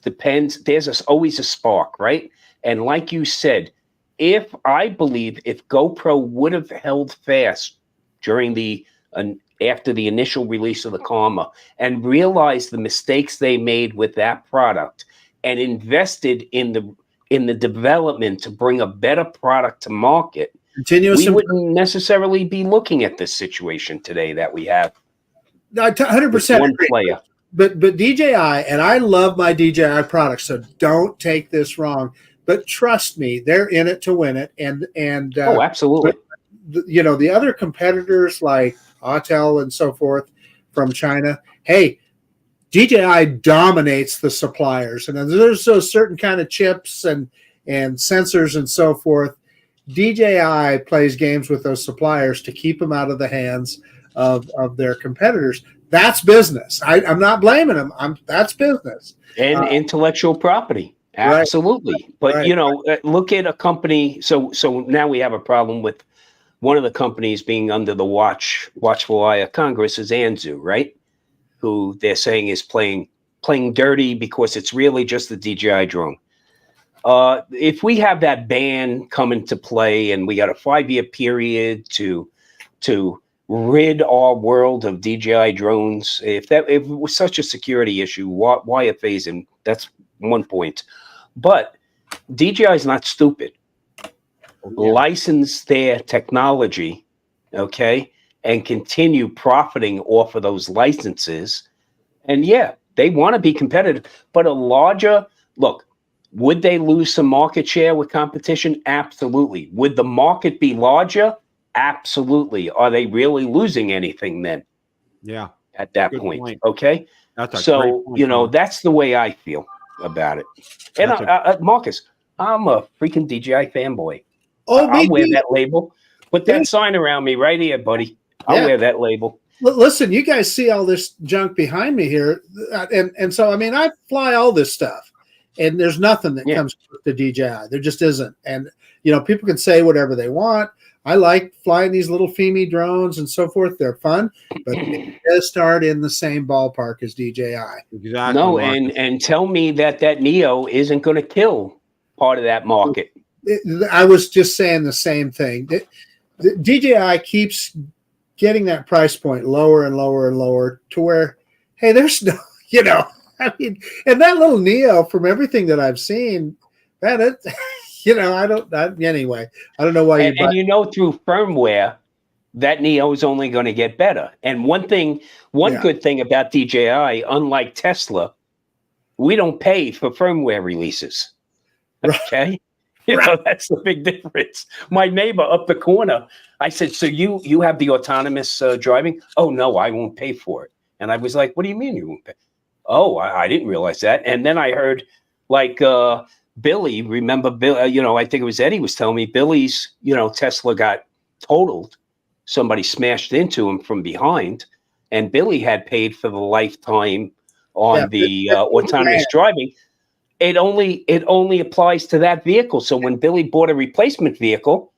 Speaker 2: depends. There's always a spark, right? And like you said, if GoPro would have held fast during after the initial release of the Karma and realized the mistakes they made with that product and invested in the development to bring a better product to market, we wouldn't necessarily be looking at this situation today that we have.
Speaker 3: 100%.
Speaker 2: One player.
Speaker 3: But DJI, and I love my DJI products, so don't take this wrong. But trust me, they're in it to win it. And
Speaker 2: absolutely.
Speaker 3: The other competitors like Autel and so forth from China, hey, DJI dominates the suppliers. And there's those certain kind of chips and sensors and so forth. DJI plays games with those suppliers to keep them out of the hands of their competitors. That's business. I'm not blaming them. That's business.
Speaker 2: And intellectual property. Absolutely. Right. But, look at a company. So now we have a problem with one of the companies being under the watchful eye of Congress is Anzu, right? Who they're saying is playing dirty because it's really just the DJI drone. If we have that ban come into play and we got a 5-year period to rid our world of DJI drones, if it was such a security issue, why a phase-in? That's one point. But DJI is not stupid. License their technology, and continue profiting off of those licenses. And they want to be competitive, but would they lose some market share with competition? Absolutely. Would the market be larger? Absolutely. Are they really losing anything then?
Speaker 1: Yeah.
Speaker 2: At that point. Okay.
Speaker 1: That's a great point,
Speaker 2: that's the way I feel about it. And Marcus, I'm a freaking DJI fanboy. I'll wear that label. Put that sign around me right here, buddy. I'll wear that label.
Speaker 3: Listen, you guys see all this junk behind me here. And so, I fly all this stuff. And there's nothing that comes with the DJI. There just isn't. And, people can say whatever they want. I like flying these little Femi drones and so forth. They're fun, but they just start in the same ballpark as DJI.
Speaker 1: Exactly.
Speaker 2: No,
Speaker 1: Marcus.
Speaker 2: and tell me that Neo isn't going to kill part of that market.
Speaker 3: I was just saying the same thing. The DJI keeps getting that price point lower and lower and lower to where, hey, there's no, I mean, and that little Neo, from everything that I've seen, man, anyway, I don't know why
Speaker 2: and through firmware, that Neo is only going to get better. And one good thing about DJI, unlike Tesla, we don't pay for firmware releases. Okay. That's the big difference. My neighbor up the corner, I said, so you have the autonomous driving? Oh, no, I won't pay for it. And I was like, what do you mean you won't pay? Oh, I didn't realize that. And then I heard Billy, remember Bill, I think it was Eddie was telling me Billy's, Tesla got totaled. Somebody smashed into him from behind, and Billy had paid for the lifetime on the autonomous driving. It only applies to that vehicle. So when Billy bought a replacement vehicle,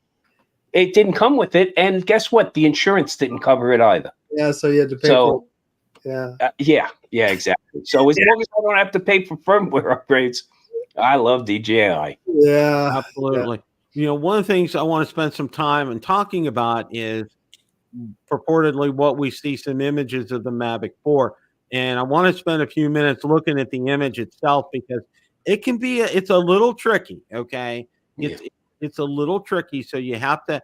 Speaker 2: it didn't come with it. And guess what? The insurance didn't cover it either.
Speaker 3: Yeah, so you had to pay for it.
Speaker 2: Yeah, exactly. So as long as I don't have to pay for firmware upgrades, I love DJI.
Speaker 3: Yeah,
Speaker 1: absolutely. Yeah. One of the things I want to spend some time and talking about is purportedly what we see some images of the Mavic 4. And I want to spend a few minutes looking at the image itself because it can be it's a little tricky. Okay. It's a little tricky. So you have to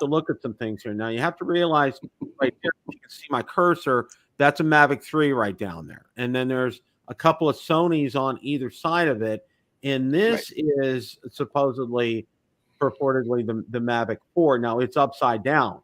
Speaker 1: look at some things here. Now you have to realize right here, you can see my cursor. That's a Mavic 3 right down there. And then there's a couple of Sonys on either side of it. And this is purportedly the Mavic 4. Now it's upside down.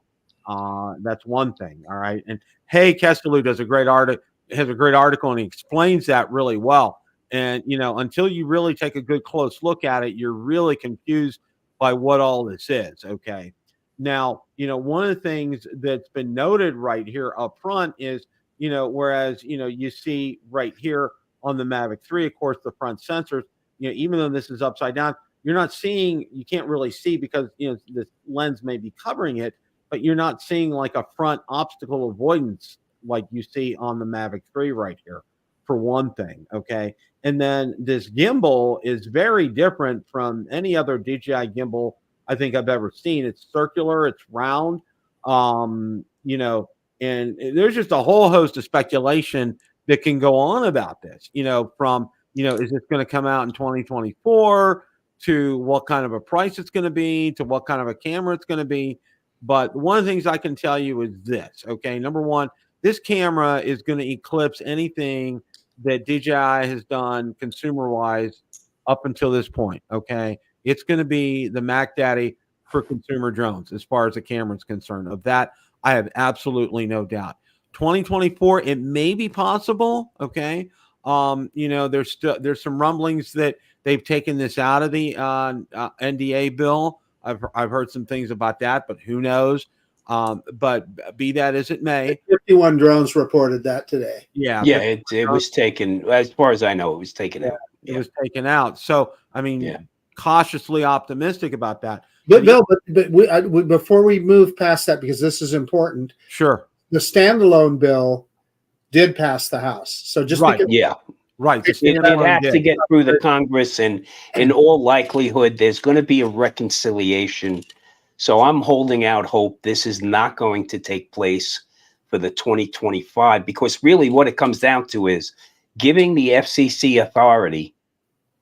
Speaker 1: That's one thing. All right. And Hey Kestelou has a great article and he explains that really well. And, until you really take a good close look at it, you're really confused by what all this is. Okay. Now, one of the things that's been noted right here up front is, whereas, you see right here on the Mavic 3, of course, the front sensors, even though this is upside down, you can't really see because, this lens may be covering it, but you're not seeing like a front obstacle avoidance like you see on the Mavic 3 right here, for one thing. Okay. And then this gimbal is very different from any other DJI gimbal I think I've ever seen. It's circular, it's round, and there's just a whole host of speculation that can go on about this, from, is this going to come out in 2024 to what kind of a price it's going to be, to what kind of a camera it's going to be. But one of the things I can tell you is this, okay? Number one, this camera is going to eclipse anything that DJI has done consumer-wise up until this point, okay? It's going to be the Mac Daddy for consumer drones as far as the camera is concerned. Of that, I have absolutely no doubt. 2024, it may be possible, okay? There's some rumblings that they've taken this out of the NDA bill. I've heard some things about that, but who knows? But be that as it may,
Speaker 3: 51 drones reported that today.
Speaker 1: Yeah,
Speaker 2: it was taken. As far as I know, it was taken out.
Speaker 1: It was taken out. So I mean, cautiously optimistic about that.
Speaker 3: But Bill, but before we move past that, because this is important.
Speaker 1: Sure.
Speaker 3: The standalone bill did pass the House. So just
Speaker 1: right.
Speaker 2: Right. It has to get through the Congress, and in all likelihood, there's going to be a reconciliation. So I'm holding out hope this is not going to take place for the 2025, because really what it comes down to is giving the FCC authority,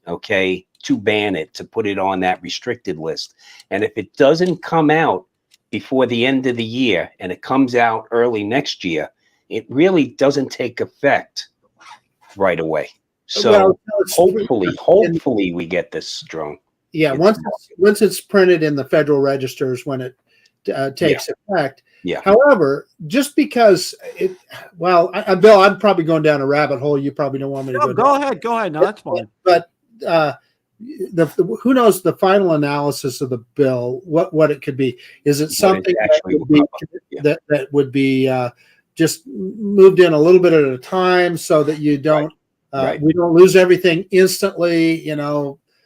Speaker 2: okay, to ban it, to put it on that restricted list. And if it doesn't come out before the end of the year and it comes out early next year, it really doesn't take effect right away. So hopefully we get this drone.
Speaker 3: Yeah, once it's printed in the federal registers when it takes effect.
Speaker 2: Yeah.
Speaker 3: However, just because Bill, I'm probably going down a rabbit hole. You probably don't want me to go.
Speaker 1: Go ahead. No, that's fine.
Speaker 3: But who knows the final analysis of the bill? What it could be? Is it something that would be just moved in a little bit at a time so that you don't we don't lose everything instantly?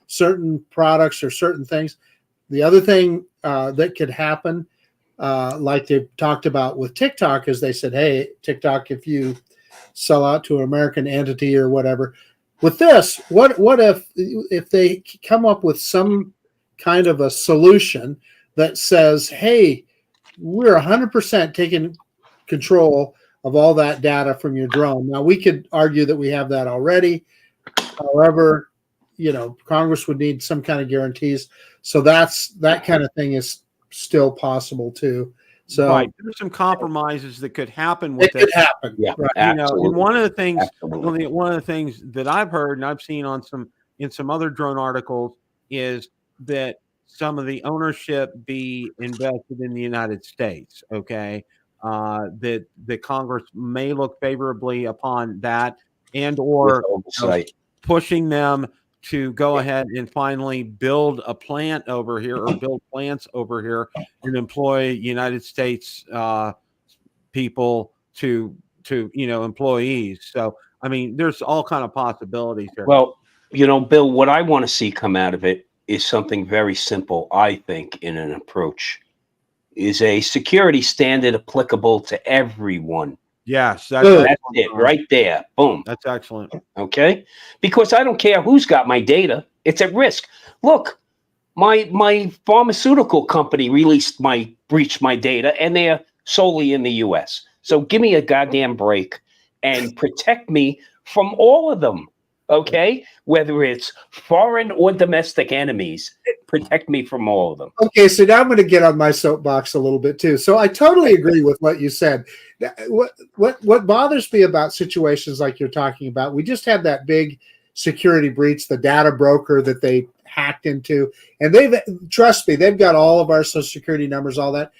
Speaker 3: Certain products or certain things. The other thing that could happen, like they talked about with TikTok, is they said, hey, TikTok, if you sell out to an American entity or whatever. With this, what if they come up with some kind of a solution that says, hey, we're 100% taking control of all that data from your drone. Now, we could argue that we have that already. However, Congress would need some kind of guarantees. So that kind of thing is still possible too. So
Speaker 1: right, there's some compromises that could happen with
Speaker 3: it. Could happen.
Speaker 2: Yeah,
Speaker 3: right.
Speaker 2: absolutely.
Speaker 1: And one of the things,
Speaker 2: Absolutely.
Speaker 1: one of the things that I've heard and I've seen in some other drone articles is that some of the ownership be invested in the United States. Okay, that Congress may look favorably upon that, and or pushing them to go ahead and finally build a plant over here or build plants over here and employ United States people to employees. So, I mean, there's all kind of possibilities here.
Speaker 2: Well, Bill, what I want to see come out of it is something very simple, I think, in an approach, is a security standard applicable to everyone.
Speaker 1: Yes,
Speaker 2: that's it right there. Boom.
Speaker 1: That's excellent.
Speaker 2: Okay, because I don't care who's got my data; it's at risk. Look, my pharmaceutical company breached my data, and they're solely in the U.S. So give me a goddamn break and protect me from all of them. Okay, whether it's foreign or domestic enemies, protect me from all of them.
Speaker 3: Okay, so now I'm going to get on my soapbox a little bit too. So I totally agree with what you said. What bothers me about situations like you're talking about, we just had that big security breach, the data broker that they hacked into, and trust me, they've got all of our social security numbers, all that.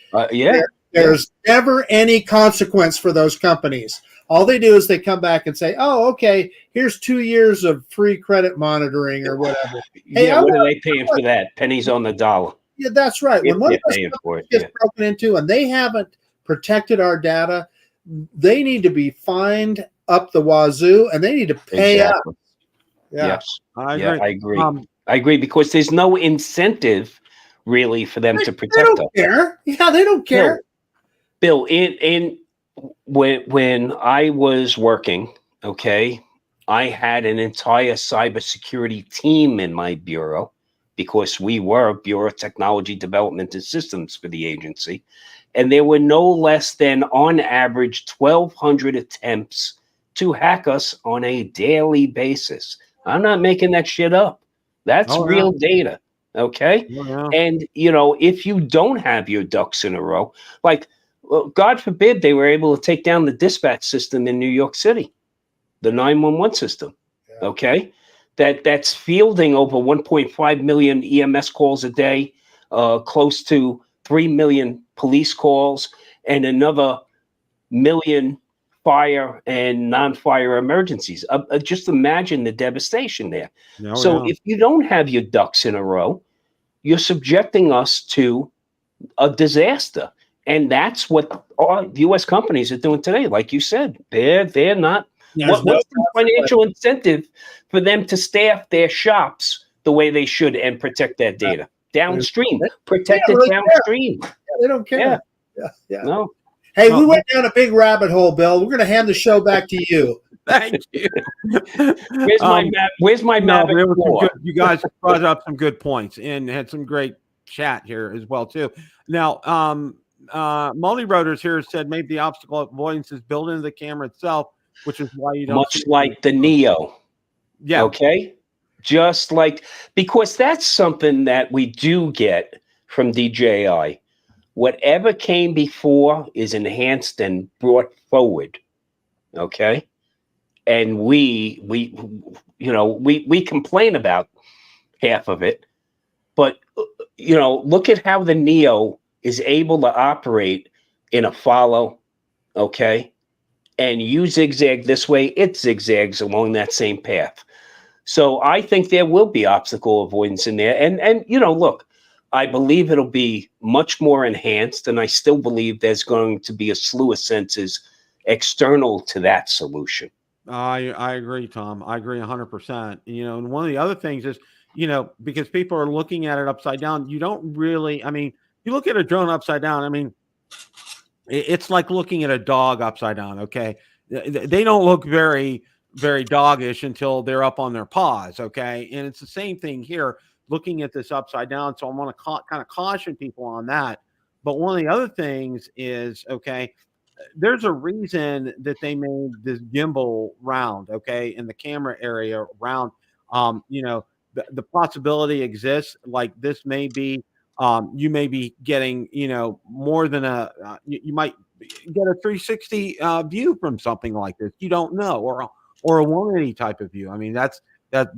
Speaker 3: There's never any consequence for those companies. All they do is they come back and say, oh, okay, here's 2 years of free credit monitoring or whatever. Hey,
Speaker 2: what are they paying for that? Pennies on the dollar.
Speaker 3: Yeah, that's right. When one of those companies gets broken into and they haven't protected our data, they need to be fined up the wazoo and they need to pay up.
Speaker 2: Yeah. Yes.
Speaker 1: I agree.
Speaker 2: I agree because there's no incentive really for them to protect us.
Speaker 3: They don't care. Yeah, they don't care.
Speaker 2: Bill, when I was working, okay, I had an entire cybersecurity team in my bureau because we were Bureau of Technology Development and Systems for the agency. And there were no less than, on average, 1,200 attempts to hack us on a daily basis. I'm not making that shit up. That's real data, okay? And, if you don't have your ducks in a row, like, well, God forbid they were able to take down the dispatch system in New York City, the 911 system, okay? That's fielding over 1.5 million EMS calls a day, close to 3 million police calls, and another million fire and non-fire emergencies. Just imagine the devastation there. If you don't have your ducks in a row, you're subjecting us to a disaster. And that's what all U.S. companies are doing today. Like you said, they're not. What's the financial incentive for them to staff their shops the way they should and protect that data downstream? Protect it downstream.
Speaker 3: They don't care.
Speaker 2: Yeah. No.
Speaker 3: Hey, we went down a big rabbit hole, Bill. We're going to hand the show back to you.
Speaker 1: Thank you.
Speaker 2: Where's my Mavic?
Speaker 1: You guys brought up some good points and had some great chat here as well too. Now, Multi-Rotors here said maybe the obstacle avoidance is built into the camera itself, which is why you don't.
Speaker 2: Much like the Neo.
Speaker 1: Yeah.
Speaker 2: Okay. Just like, because that's something that we do get from DJI. Whatever came before is enhanced and brought forward. Okay. And we complain about half of it, but look at how the Neo is able to operate in a follow, okay? And you zigzag this way, it zigzags along that same path. So I think there will be obstacle avoidance in there. And look, I believe it'll be much more enhanced, and I still believe there's going to be a slew of sensors external to that solution.
Speaker 1: I agree, Tom. I agree 100%. And one of the other things is, because people are looking at it upside down, you don't really, you look at a drone upside down. I mean, it's like looking at a dog upside down. Okay, they don't look very doggish until they're up on their paws. Okay, and it's the same thing here. Looking at this upside down, so I want to kind of caution people on that. But one of the other things is, okay, there's a reason that they made this gimbal round, okay, in the camera area round. You know, the possibility exists, like this may be, you may be getting, you know, more than you might get a 360 view from something like this. You don't know, or a 180 type of view. I mean, that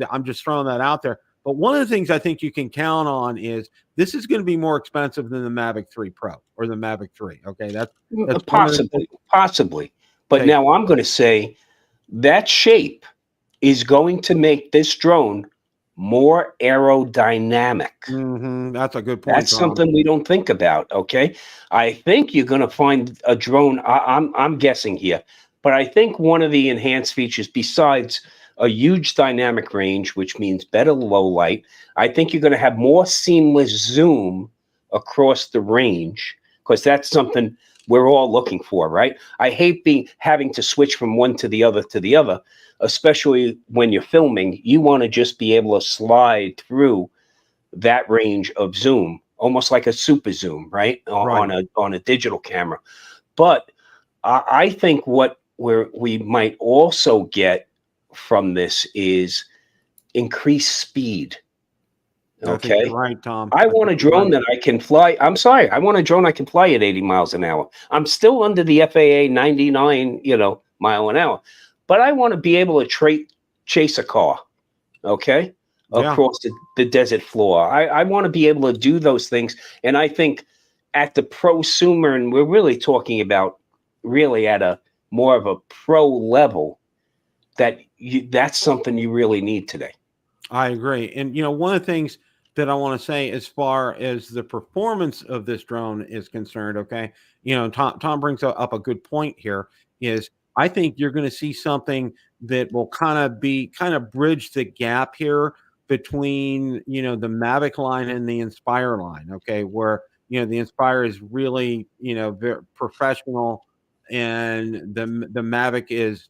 Speaker 1: I'm just throwing that out there. But one of the things I think you can count on is this is going to be more expensive than the Mavic 3 Pro or the Mavic 3. Okay, that's
Speaker 2: possibly. But now I'm going to say that shape is going to make this drone more aerodynamic.
Speaker 1: That's a good point.
Speaker 2: That's something we don't think about. Okay, I think you're going to find a drone. I'm guessing here, but I think one of the enhanced features, besides a huge dynamic range, which means better low light, I think you're going to have more seamless zoom across the range, because that's something we're all looking for, right? I hate having to switch from one to the other, especially when you're filming. You want to just be able to slide through that range of zoom, almost like a super zoom, right? On a digital camera. But I think what we might also get from this is increased speed. Okay,
Speaker 1: right, Tom.
Speaker 2: I want a drone that I can fly. I'm sorry, I want a drone I can fly at 80 miles an hour. I'm still under the FAA 99, mile an hour, but I want to be able to chase a car. Okay, across the desert floor. I want to be able to do those things, and I think at the prosumer, and we're really talking about really at a more of a pro level, that's something you really need today.
Speaker 1: I agree. And, one of the things that I want to say as far as the performance of this drone is concerned, okay, Tom brings up a good point here, is I think you're going to see something that will kind of bridge the gap here between, the Mavic line and the Inspire line, okay, where, the Inspire is really, very professional, and the Mavic is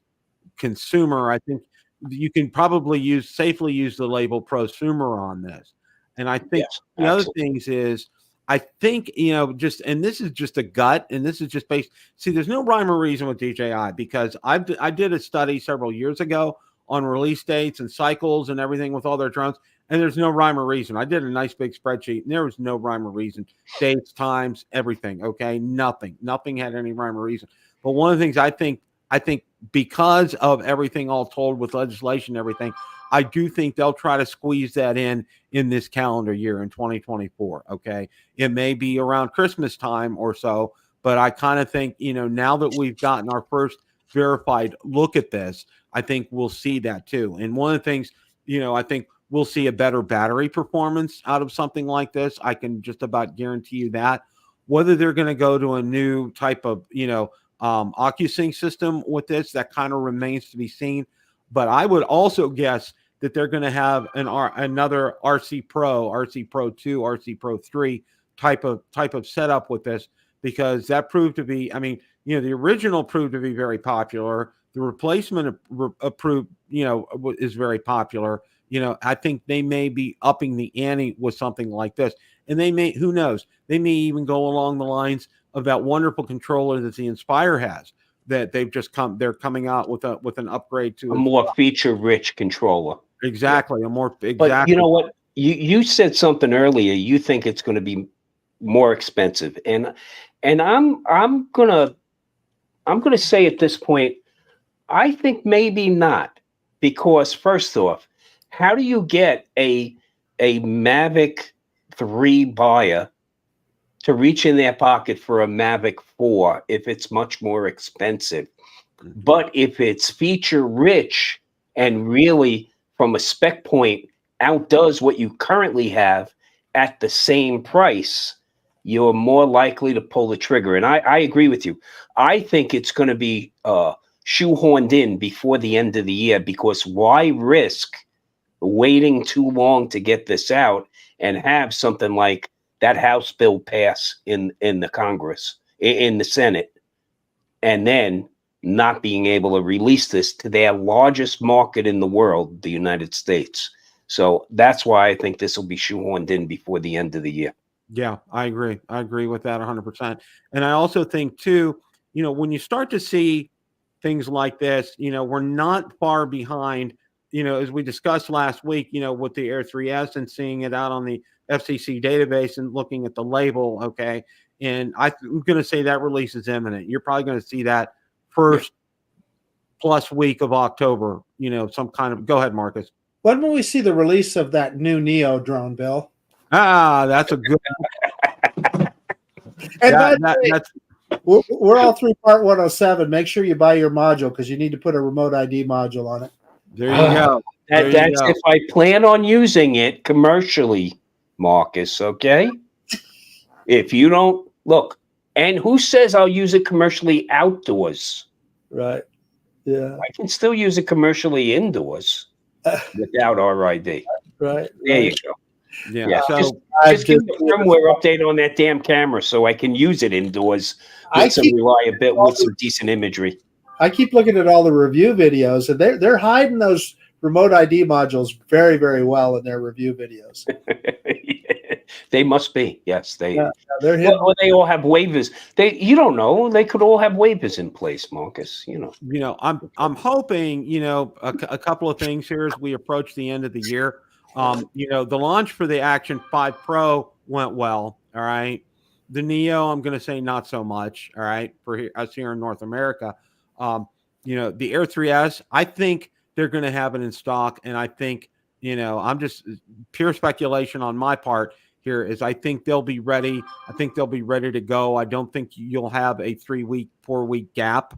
Speaker 1: consumer. I think you can probably safely use the label prosumer on this. And I think the other things is, I think, and this is just a gut, and this is just based. See, there's no rhyme or reason with DJI, because I did a study several years ago on release dates and cycles and everything with all their drones, and there's no rhyme or reason. I did a nice big spreadsheet, and there was no rhyme or reason. Dates, times, everything. Okay, nothing had any rhyme or reason. But one of the things I think because of everything all told with legislation and everything, I do think they'll try to squeeze that in this calendar year in 2024. Okay. It may be around Christmas time or so, but I kind of think, now that we've gotten our first verified look at this, I think we'll see that too. And one of the things, I think we'll see a better battery performance out of something like this. I can just about guarantee you that. Whether they're going to go to a new type of, OcuSync system with this, that kind of remains to be seen. But I would also guess that they're going to have another RC Pro 2, RC Pro 3 type of setup with this, because that proved to be, the original proved to be very popular. The replacement approved, is very popular. I think they may be upping the ante with something like this, and they may, who knows, they may even go along the lines of that wonderful controller that the Inspire has, that they're coming out with an upgrade to
Speaker 2: a more feature-rich controller.
Speaker 1: Exactly.
Speaker 2: But you know what? You said something earlier. You think it's going to be more expensive, and I'm gonna say at this point, I think maybe not, because first off, how do you get a Mavic 3 buyer to reach in their pocket for a Mavic 4 if it's much more expensive? But if it's feature rich and really from a spec point outdoes what you currently have at the same price, you're more likely to pull the trigger. And I agree with you. I think it's going to be shoehorned in before the end of the year, because why risk waiting too long to get this out and have something like that House bill pass in the Congress, in the Senate, and then not being able to release this to their largest market in the world, the United States. So that's why I think this will be shoehorned in before the end of the year.
Speaker 1: Yeah, I agree. I agree with that 100%. And I also think too, when you start to see things like this, we're not far behind, as we discussed last week, with the Air 3S and seeing it out on the FCC database and looking at the label. Okay. And I'm going to say that release is imminent. You're probably going to see that first plus week of October, some kind of, go ahead, Marcus.
Speaker 3: When will we see the release of that new Neo drone, Bill?
Speaker 1: That's a good.
Speaker 3: And that's we're all through part 107. Make sure you buy your module because you need to put a remote ID module on it.
Speaker 1: There you go.
Speaker 2: That's if I plan on using it commercially, Marcus. Okay. If you don't look, and who says I'll use it commercially outdoors?
Speaker 3: Right. Yeah.
Speaker 2: I can still use it commercially indoors without RID.
Speaker 3: Right.
Speaker 2: There you go.
Speaker 1: Yeah.
Speaker 2: So just give me a firmware update on that damn camera so I can use it indoors with some reliability, with some decent imagery.
Speaker 3: I keep looking at all the review videos, and they're hiding those remote ID modules very, very well in their review videos.
Speaker 2: They must be. Yes, they're
Speaker 3: hidden.
Speaker 2: Well, they all have waivers. You don't know. They could all have waivers in place, Marcus.
Speaker 1: I'm hoping, a couple of things here as we approach the end of the year. The launch for the Action 5 Pro went well. All right. The Neo, I'm going to say not so much. All right. For us here in North America, the Air 3S, I think they're going to have it in stock. And I think, I'm just pure speculation on my part here is I think they'll be ready. I think they'll be ready to go. I don't think you'll have a 3-week, 4-week gap,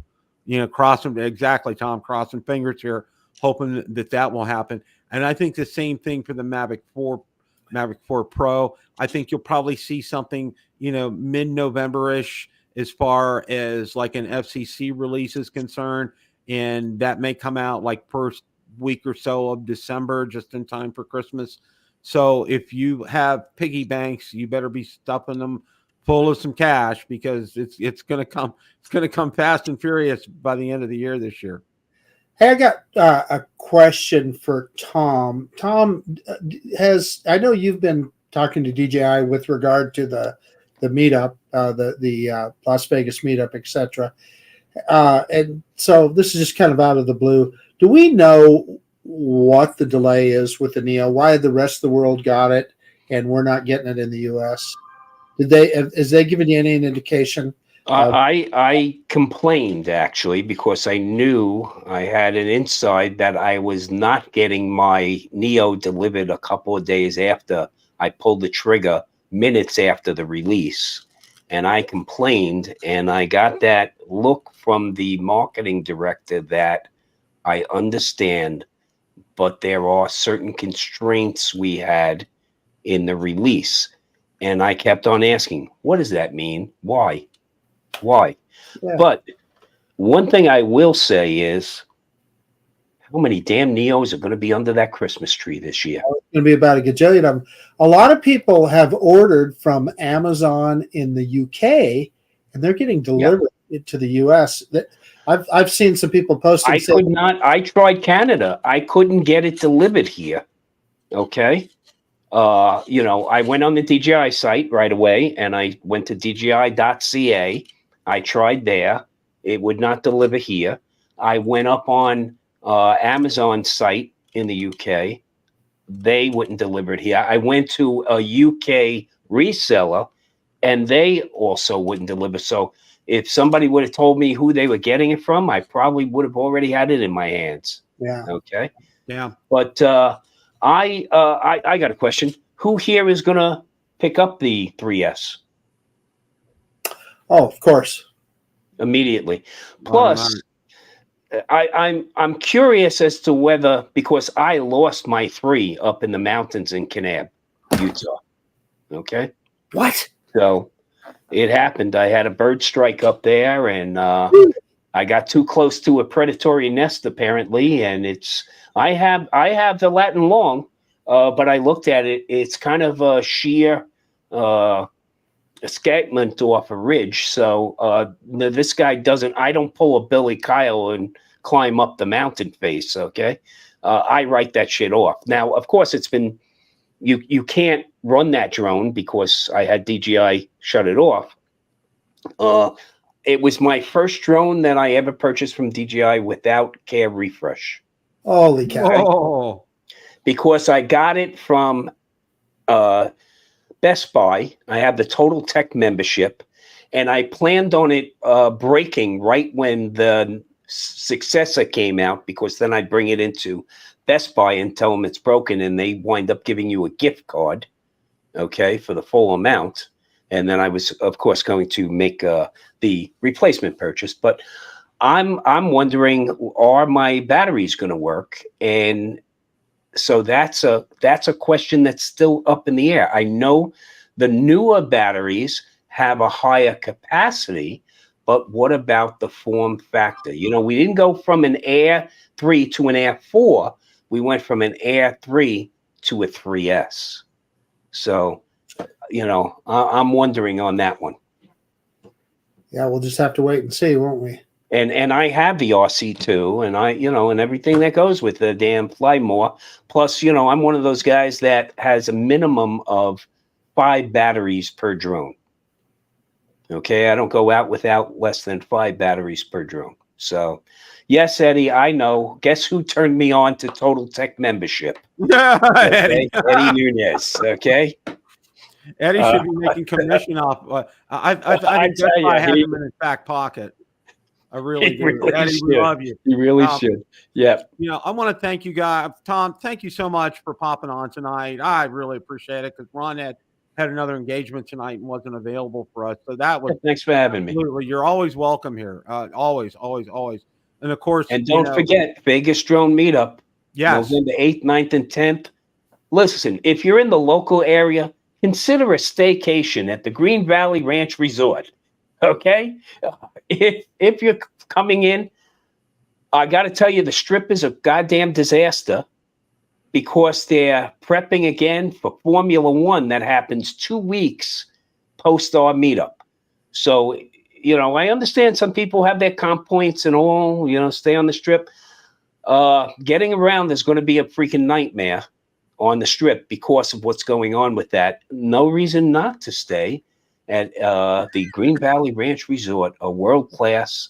Speaker 1: crossing exactly, Tom, crossing fingers here, hoping that will happen. And I think the same thing for the Mavic 4 Pro. I think you'll probably see something, mid-November-ish as far as like an FCC release is concerned. And that may come out like first week or so of December, just in time for Christmas. So if you have piggy banks, you better be stuffing them full of some cash because it's going to come. It's going to come fast and furious by the end of the year this year.
Speaker 3: Hey, I got a question for Tom. Tom, I know you've been talking to DJI with regard to the meetup, the Las Vegas meetup, etc. And so this is just kind of out of the blue. Do we know what the delay is with the Neo? Why the rest of the world got it and we're not getting it in the U.S.? Is they giving you any indication?
Speaker 2: I complained actually because I knew I had an inside that I was not getting my Neo delivered a couple of days after I pulled the trigger, minutes after the release. And I complained, and I got that look from the marketing director that I understand, but there are certain constraints we had in the release. And I kept on asking, what does that mean? Why? Yeah. But one thing I will say is, how many damn Neos are going to be under that Christmas tree this year?
Speaker 3: It's going to be about a gajillion of them. A lot of people have ordered from Amazon in the UK, and they're getting delivered to the US. I've seen some people posting.
Speaker 2: I tried Canada. I couldn't get it delivered here. Okay. I went on the DJI site right away, and I went to DJI.ca. I tried there. It would not deliver here. I went up on Amazon site in the UK. They wouldn't deliver it here. I went to a UK reseller, and they also wouldn't deliver. So if somebody would have told me who they were getting it from, I probably would have already had it in my hands.
Speaker 3: Yeah.
Speaker 2: Okay.
Speaker 1: Yeah.
Speaker 2: But I got a question. Who here is going to pick up the 3S?
Speaker 3: Oh, of course.
Speaker 2: Immediately. Plus, I'm curious as to whether, because I lost my 3 up in the mountains in Kanab, Utah. Okay.
Speaker 3: What?
Speaker 2: So it happened. I had a bird strike up there, and I got too close to a predatory nest apparently, and I have the Latin long, but I looked at it. It's kind of a sheer escapement off a ridge. So this guy doesn't. I don't pull a Billy Kyle and climb up the mountain face. Okay, I write that shit off. Now, of course, it's been you can't run that drone because I had DJI shut it off. It was my first drone that I ever purchased from DJI without care refresh.
Speaker 3: Holy cow!
Speaker 1: Oh,
Speaker 2: Because I got it from Best Buy. I have the Total Tech membership, and I planned on it breaking right when the successor came out, because then I'd bring it into Best Buy and tell them it's broken, and they wind up giving you a gift card, okay, for the full amount. And then I was, of course, going to make the replacement purchase. But I'm wondering, are my batteries going to work? And so that's a question that's still up in the air. I know the newer batteries have a higher capacity, but what about the form factor? You know, we didn't go from an Air 3 to an Air 4. We went from an Air 3 to a 3S. So, you know, I'm wondering on that one.
Speaker 3: Yeah, we'll just have to wait and see, won't we?
Speaker 2: And I have the RC2, and I, you know, and everything that goes with the damn fly more. Plus, you know, I'm one of those guys that has a minimum of 5 batteries per drone. Okay, I don't go out without less than 5 batteries per drone. So, yes, Eddie, I know. Guess who turned me on to Total Tech membership? Okay? Eddie Nunez. Okay.
Speaker 1: Eddie should be making commission off. I think that's why I have him in his back pocket. I really do.
Speaker 2: Really
Speaker 1: Eddie, we love you.
Speaker 2: You really should. Yeah.
Speaker 1: You know, I want to thank you guys. Tom, thank you so much for popping on tonight. I really appreciate it, because Ron had another engagement tonight and wasn't available for us. So that was
Speaker 2: Thanks for having me.
Speaker 1: You're always welcome here. Always. And of course,
Speaker 2: and don't forget Vegas Drone Meetup.
Speaker 1: Yes.
Speaker 2: November 8th, 9th, and 10th. Listen, if you're in the local area, consider a staycation at the Green Valley Ranch Resort. Okay? If you're coming in, I got to tell you, the Strip is a goddamn disaster, because they're prepping again for Formula One that happens 2 weeks post our meetup. So, you know, I understand some people have their comp points and all, you know, stay on the Strip. Getting around is going to be a freaking nightmare on the Strip because of what's going on with that. No reason not to stay at the Green Valley Ranch Resort, a world-class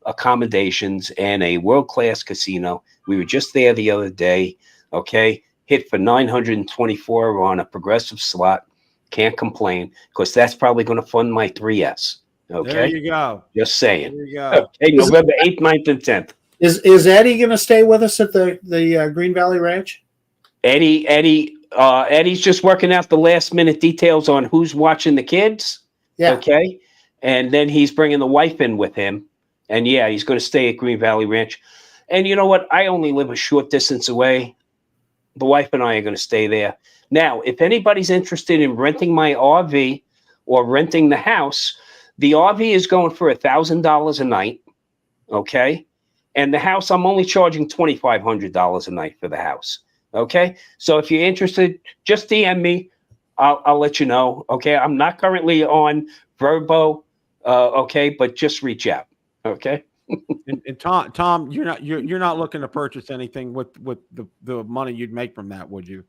Speaker 2: accommodations and a world-class casino. We were just there the other day. Okay, hit for 924 on a progressive slot. Can't complain, because that's probably going to fund my 3S. Okay,
Speaker 1: there you go.
Speaker 2: Just saying.
Speaker 1: There you go.
Speaker 2: Okay, November 8th, 9th, and 10th.
Speaker 3: Is Eddie going to stay with us at the Green Valley Ranch?
Speaker 2: Eddie's just working out the last minute details on who's watching the kids.
Speaker 3: Yeah.
Speaker 2: Okay, and then he's bringing the wife in with him, and yeah, he's going to stay at Green Valley Ranch. And you know what? I only live a short distance away. The wife and I are going to stay there. Now, if anybody's interested in renting my RV or renting the house, the RV is going for $1,000 a night. Okay. And the house, I'm only charging $2,500 a night for the house. Okay. So if you're interested, just DM me. I'll let you know. Okay. I'm not currently on Verbo. Okay. But just reach out. Okay.
Speaker 1: And Tom, you're not looking to purchase anything with the money you'd make from that, would you?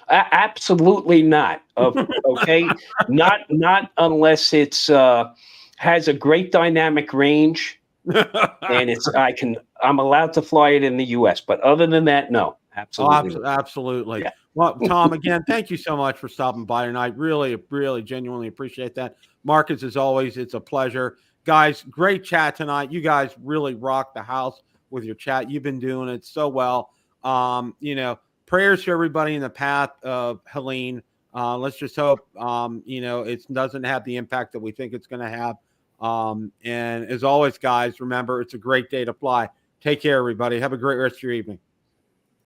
Speaker 2: Absolutely not. Okay, not unless it's has a great dynamic range, and I'm allowed to fly it in the U.S. But other than that, no, absolutely,
Speaker 1: absolutely.
Speaker 2: Yeah.
Speaker 1: Well, Tom, again, thank you so much for stopping by tonight. Really, genuinely appreciate that. Marcus, as always, it's a pleasure. Guys, great chat tonight. You guys really rocked the house with your chat. You've been doing it so well. You know, prayers to everybody in the path of Helene. Let's just hope, you know, it doesn't have the impact that we think it's going to have. And as always, guys, remember, it's a great day to fly. Take care, everybody. Have a great rest of your evening.